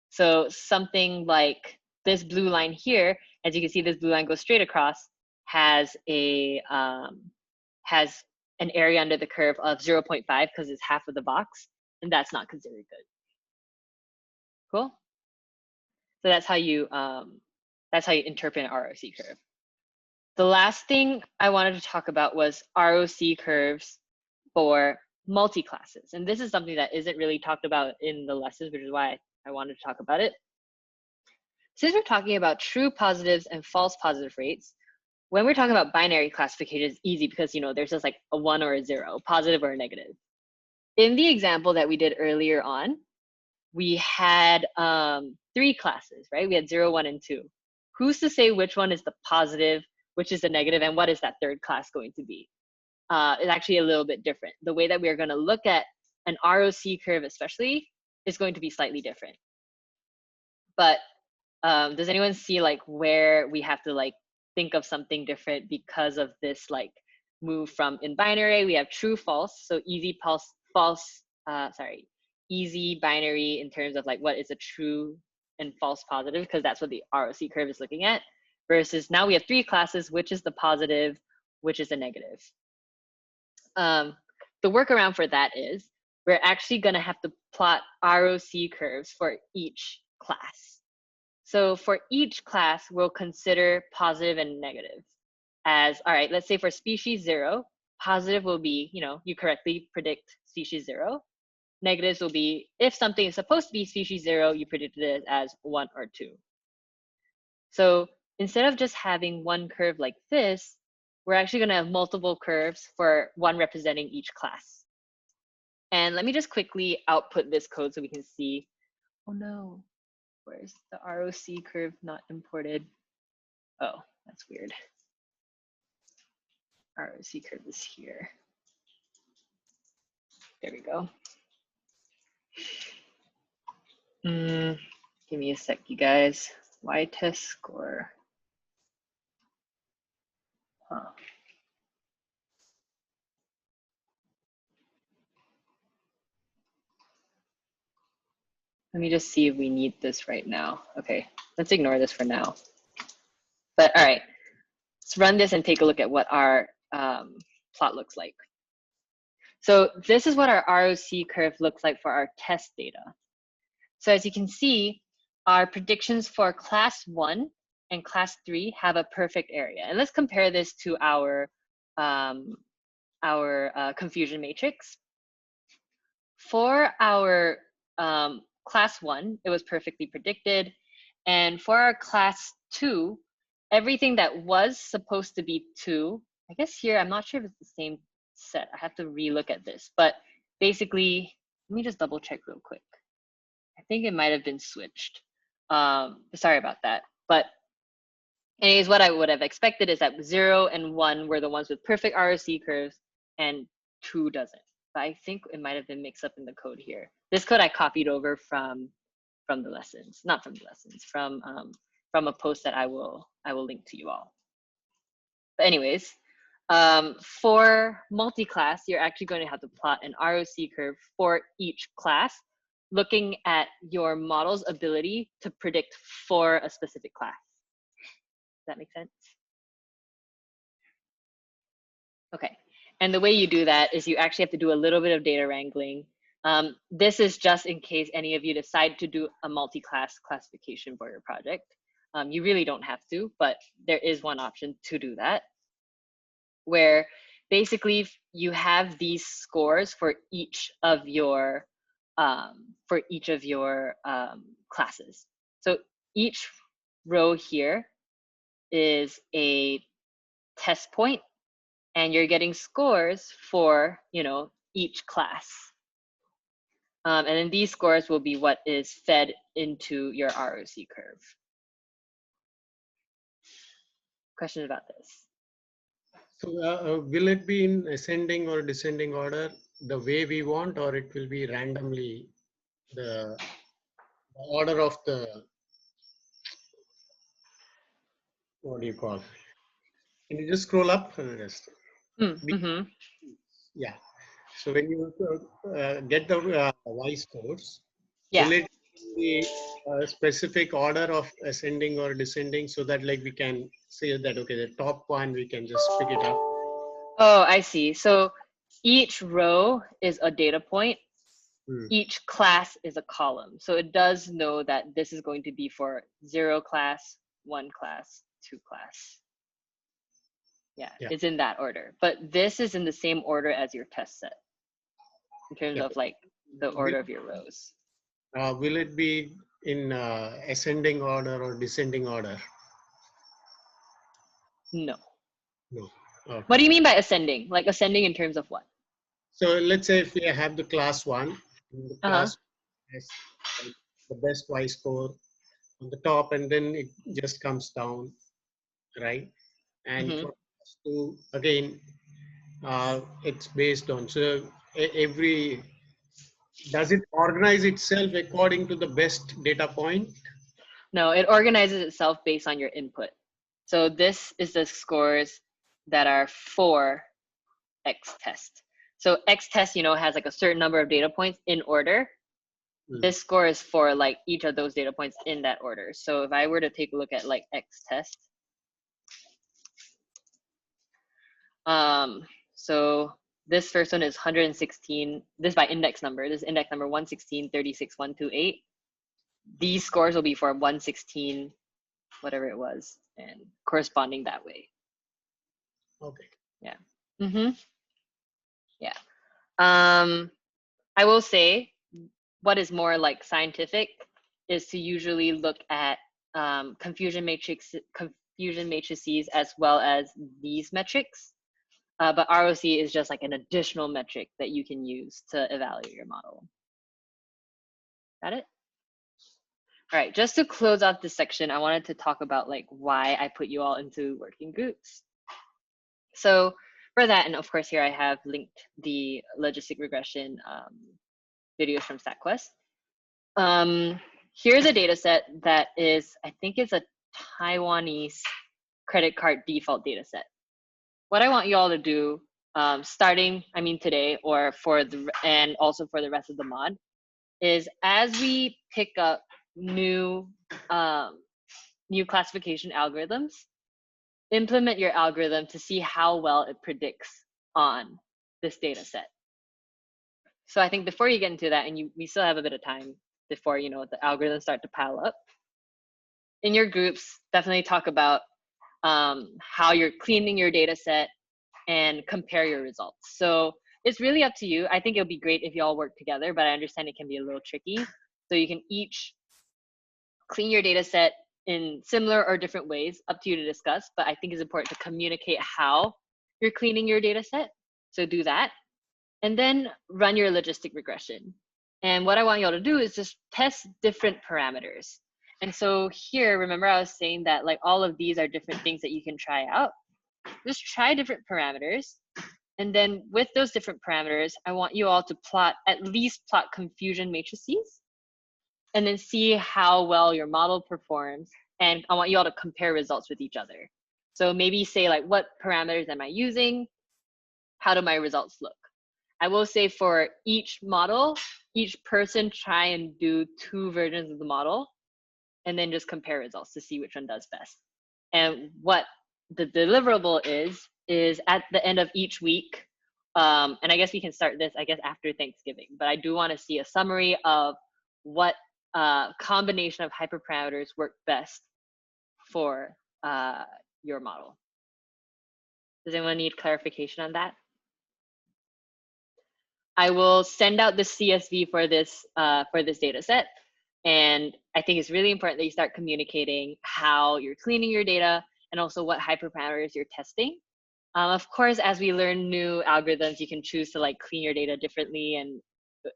So something like this blue line here, as you can see, this blue line goes straight across, has a has an area under the curve of 0.5 because it's half of the box, and that's not considered good. Cool. So that's how you interpret an ROC curve. The last thing I wanted to talk about was ROC curves for multi-classes, and this is something that isn't really talked about in the lessons, which is why I wanted to talk about it. Since we're talking about true positives and false positive rates, when we're talking about binary classification, it's easy because there's just like a 1 or a 0, positive or a negative. In the example that we did earlier on, we had 3 classes, right? We had 0, 1, and 2. Who's to say which one is the positive, which is the negative, and what is that third class going to be? It's actually a little bit different. The way that we are going to look at an ROC curve especially is going to be slightly different. But does anyone see like where we have to like think of something different because of this like move from in binary we have true false, so easy easy binary in terms of like what is a true and false positive, because that's what the ROC curve is looking at, versus now we have 3 classes, which is the positive, which is the negative. The workaround for that is we're actually going to have to plot ROC curves for each class. So for each class, we'll consider positive and negative as, all right, let's say for species 0, positive will be, you correctly predict species 0. Negatives will be, if something is supposed to be species 0, you predicted it as 1 or 2. So instead of just having one curve like this, we're actually going to have multiple curves for one representing each class. And let me just quickly output this code so we can see. Oh no, where's the ROC curve not imported? Oh, that's weird. ROC curve is here. There we go. Give me a sec, you guys. Y-test score. Huh. Let me just see if we need this right now. Okay, let's ignore this for now. But all right, let's run this and take a look at what our plot looks like. So this is what our ROC curve looks like for our test data. So as you can see, our predictions for class 1 and class 3 have a perfect area. And let's compare this to our confusion matrix. For our class 1, it was perfectly predicted. And for our class 2, everything that was supposed to be 2, I guess here, I'm not sure if it's the same set. I have to relook at this. But basically, let me just double check real quick. I think it might have been switched. Sorry about that. But anyways, what I would have expected is that 0 and 1 were the ones with perfect ROC curves, and 2 doesn't. But I think it might have been mixed up in the code here. This code I copied over from the lessons, not from the lessons, from a post that I will link to you all. But anyways, for multi-class, you're actually going to have to plot an ROC curve for each class, looking at your model's ability to predict for a specific class. Does that make sense? Okay, and the way you do that is you actually have to do a little bit of data wrangling. This is just in case any of you decide to do a multi-class classification for your project. You really don't have to, but there is one option to do that, where basically you have these scores for each of your classes. So each row here is a test point, and you're getting scores for each class. And then these scores will be what is fed into your ROC curve. Questions about this? So will it be in ascending or descending order the way we want, or it will be randomly the order of the, what do you call? Can you just scroll up? Yeah. So when you get the Y scores, Yeah. will it be a specific order of ascending or descending so that like we can say that, okay, the top one, we can just pick it up? Oh, I see. So each row is a data point. Each class is a column. So it does know that this is going to be for 0 class, 1 class, 2 class. Yeah, it's in that order. But this is in the same order as your test set in terms of like the order of your rows. Will it be in ascending order or descending order? No. No. Okay. What do you mean by ascending? Like ascending in terms of what? So let's say if we have the class 1, the class has the best Y score on the top, and then it just comes down, right? And for class 2, again, it's based on, so every, does it organize itself according to the best data point? No, it organizes itself based on your input. So this is the scores that are for X test. So X test, you know, has like a certain number of data points in order. This score is for like each of those data points in that order. So if I were to take a look at like X test, so this first one is 116, this by index number, this is index number 116, 36, 128. These scores will be for 116, whatever it was, and corresponding that way. Okay. Yeah. Yeah. I will say what is more like scientific is to usually look at confusion matrices as well as these metrics. But ROC is just like an additional metric that you can use to evaluate your model. Got it? All right, just to close out this section, I wanted to talk about like why I put you all into working groups. So for that, and of course here I have linked the logistic regression videos from StatQuest. Here's a data set that is, I think it's a Taiwanese credit card default data set. What I want you all to do, starting, I mean today, or for the, and also for the rest of the mod, is as we pick up new classification algorithms, implement your algorithm to see how well it predicts on this data set. So I think before you get into that, and we still have a bit of time before, you know, the algorithms start to pile up, in your groups, definitely talk about how you're cleaning your data set and compare your results. So it's really up to you. I think it'll be great if you all work together, but I understand it can be a little tricky. So you can each clean your data set in similar or different ways, up to you to discuss, but I think it's important to communicate how you're cleaning your data set. So do that. And then run your logistic regression. And what I want y'all to do is just test different parameters. And so here, remember I was saying that like all of these are different things that you can try out. Just try different parameters. And then with those different parameters, I want you all to at least plot confusion matrices and then see how well your model performs. And I want you all to compare results with each other. So maybe say like, what parameters am I using? How do my results look? I will say for each model, each person try and do 2 versions of the model and then just compare results to see which one does best. And what the deliverable is at the end of each week, and I guess we can start this, I guess, after Thanksgiving, but I do want to see a summary of what combination of hyperparameters work best for your model. Does anyone need clarification on that? I will send out the CSV for this data set. And I think it's really important that you start communicating how you're cleaning your data and also what hyperparameters you're testing. Of course, as we learn new algorithms, you can choose to like clean your data differently and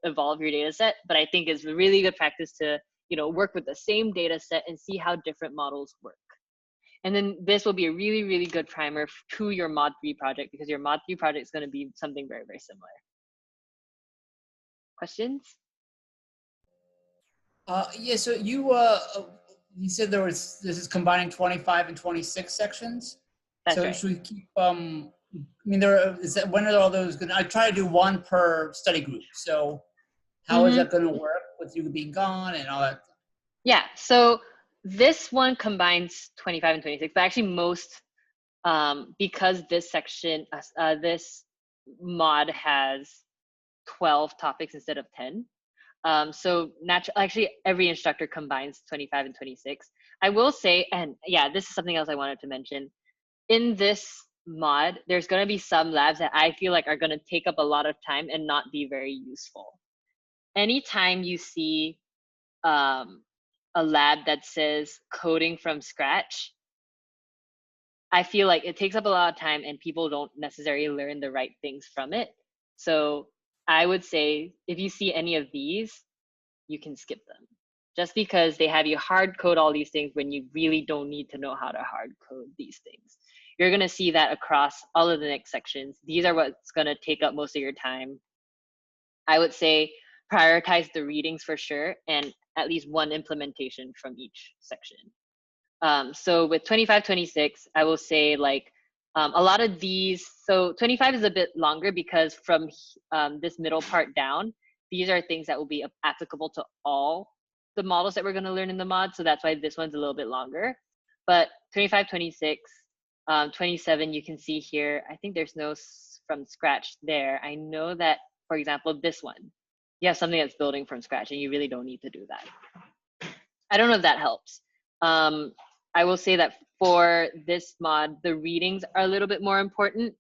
evolve your data set. But I think it's a really good practice to, you know, work with the same data set and see how different models work. And then this will be a really, really good primer to your Mod 3 project, because your Mod 3 project is going to be something very, very similar. Questions? Yeah, so you said this is combining 25 and 26 sections. That's so right. Should we keep I mean, when are all those going to, I try to do one per study group. So how is that going to work with you being gone and all that? Yeah, so this one combines 25 and 26, but actually most, because this section, this mod has 12 topics instead of 10. So actually every instructor combines 25 and 26. I will say, and yeah, this is something else I wanted to mention. In this mod, there's going to be some labs that I feel like are going to take up a lot of time and not be very useful. Anytime you see a lab that says coding from scratch, I feel like it takes up a lot of time and people don't necessarily learn the right things from it. So I would say if you see any of these, you can skip them, just because they have you hard code all these things when you really don't need to know how to hard code these things. You're going to see that across all of the next sections. These are what's going to take up most of your time. I would say prioritize the readings for sure, and at least one implementation from each section. So with 25, 26, I will say like a lot of these, so 25 is a bit longer because from this middle part down, these are things that will be applicable to all the models that we're going to learn in the mod. So that's why this one's a little bit longer. But 25, 26, 27, you can see here, I think there's no from scratch there. I know that, for example, this one, you have something that's building from scratch and you really don't need to do that. I don't know if that helps. I will say that for this mod, the readings are a little bit more important.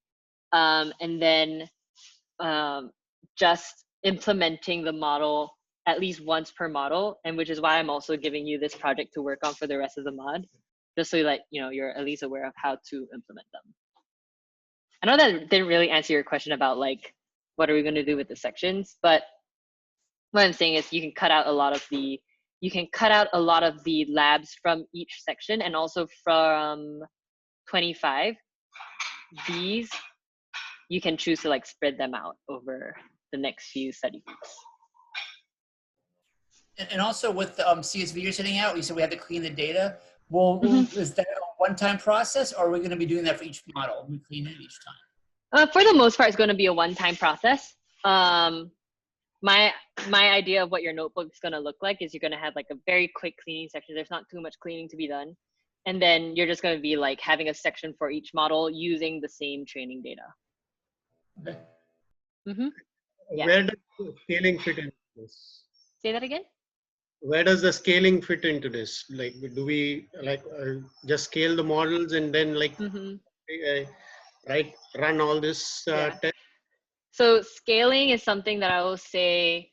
And then just implementing the model at least once per model, and which is why I'm also giving you this project to work on for the rest of the mod, just so that you're at least aware of how to implement them. I know that didn't really answer your question about like, what are we going to do with the sections, but what I'm saying is you can cut out a lot of the labs from each section, and also from 25, these you can choose to like spread them out over the next few study groups. And also with the CSV you're sending out, you said we have to clean the data. Well, is that a one-time process, or are we going to be doing that for each model? We clean it each time? For the most part, it's going to be a one-time process. My idea of what your notebook is going to look like is you're going to have like a very quick cleaning section. There's not too much cleaning to be done. And then you're just going to be like having a section for each model using the same training data. Okay. Yeah. Where does the scaling fit into this? Say that again? Where does the scaling fit into this? Like, do we like just scale the models and then like run all this test? So scaling is something that I will say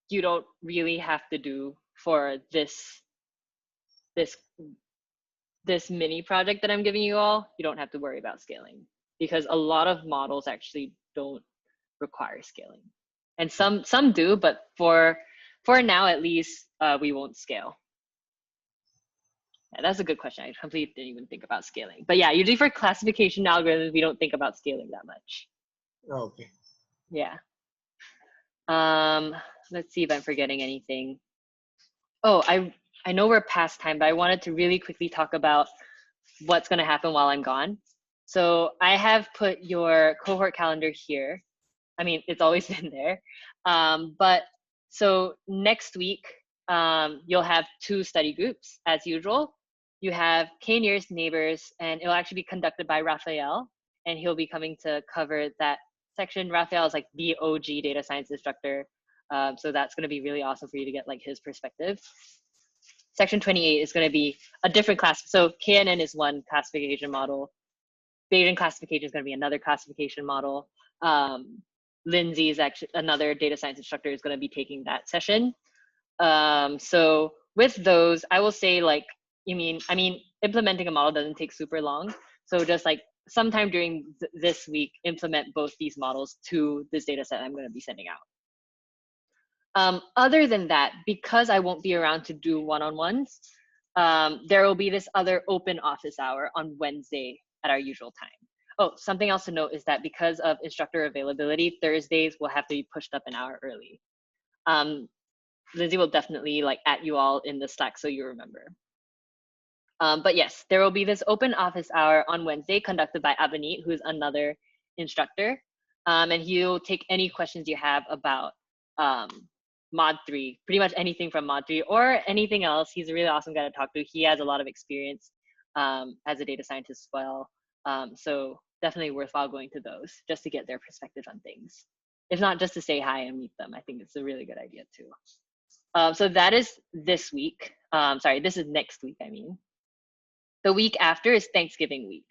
you don't really have to do for this mini project that I'm giving you all. You don't have to worry about scaling, because a lot of models actually don't require scaling, and some do, but for now at least we won't scale. Yeah, that's a good question. I completely didn't even think about scaling, but yeah, usually for classification algorithms we don't think about scaling that much. Okay. Yeah. Let's see if I'm forgetting anything. Oh, I know we're past time, but I wanted to really quickly talk about what's going to happen while I'm gone. So I have put your cohort calendar here. I mean, it's always been there. But so next week, you'll have 2 study groups as usual. You have K nearest neighbors, and it'll actually be conducted by Raphael, and he'll be coming to cover that section. Raphael is like the OG data science instructor. So that's going to be really awesome for you to get like his perspective. Section 28 is going to be a different class. So KNN is one classification model. Bayesian classification is going to be another classification model. Lindsay is actually another data science instructor is going to be taking that session. So with those, I will say like, I mean, implementing a model doesn't take super long. So just like sometime during this week, implement both these models to this data set I'm going to be sending out. Other than that, because I won't be around to do one-on-ones, there will be this other open office hour on Wednesday at our usual time. Oh, something else to note is that because of instructor availability, Thursdays will have to be pushed up an hour early. Lindsay will definitely like at you all in the Slack so you remember. But yes, there will be this open office hour on Wednesday conducted by Abani, who is another instructor. And he'll take any questions you have about Mod 3, pretty much anything from Mod 3 or anything else. He's a really awesome guy to talk to. He has a lot of experience as a data scientist as well. So definitely worthwhile going to those just to get their perspective on things. If not just to say hi and meet them, I think it's a really good idea too. So that is this week. Sorry, this is next week, I mean. The week after is Thanksgiving week.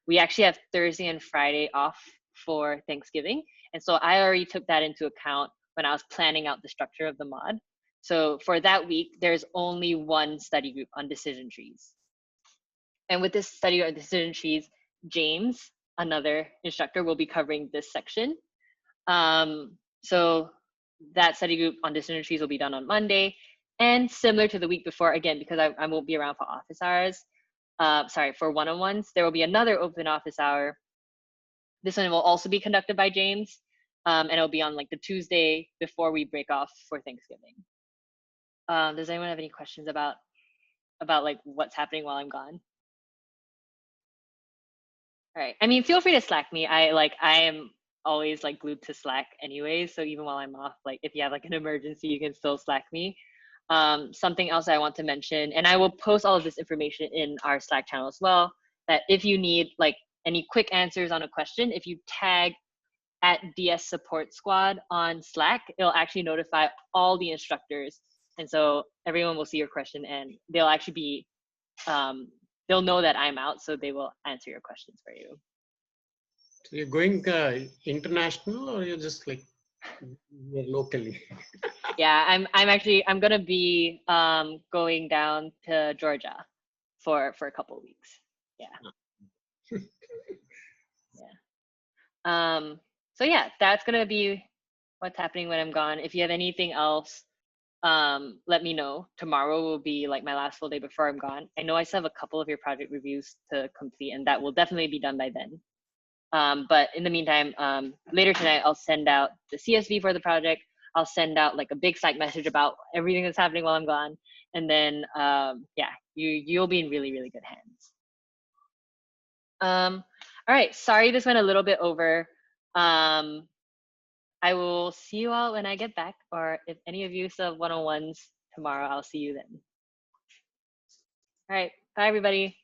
We actually have Thursday and Friday off for Thanksgiving. And so I already took that into account when I was planning out the structure of the mod. So for that week, there's only one study group on decision trees. And with this study on decision trees, James, another instructor, will be covering this section. So that study group on decision trees will be done on Monday. And similar to the week before, again, because I won't be around for office hours, for one-on-ones, there will be another open office hour. This one will also be conducted by James, and it'll be on like the Tuesday before we break off for Thanksgiving. Does anyone have any questions about like what's happening while I'm gone? All right, I mean, feel free to Slack me. I am always like glued to Slack anyways, so even while I'm off, like if you have like an emergency, you can still Slack me. Something else I want to mention, and I will post all of this information in our Slack channel as well, that if you need like any quick answers on a question, if you tag at DS Support Squad on Slack, it'll actually notify all the instructors. And so everyone will see your question and they'll actually be, they'll know that I'm out, so they will answer your questions for you. So you're going international, or you're just like you're locally? Yeah, I'm gonna be going down to Georgia for a couple of weeks. Yeah. Yeah. So yeah, that's gonna be what's happening when I'm gone. If you have anything else, let me know. Tomorrow will be like my last full day before I'm gone. I know I still have a couple of your project reviews to complete, and that will definitely be done by then. But in the meantime, later tonight, I'll send out the CSV for the project. I'll send out like a big Slack message about everything that's happening while I'm gone. And then, yeah, you'll be in really, really good hands. All right, sorry this went a little bit over. I will see you all when I get back, or if any of you still have one-on-ones tomorrow, I'll see you then. All right, bye everybody.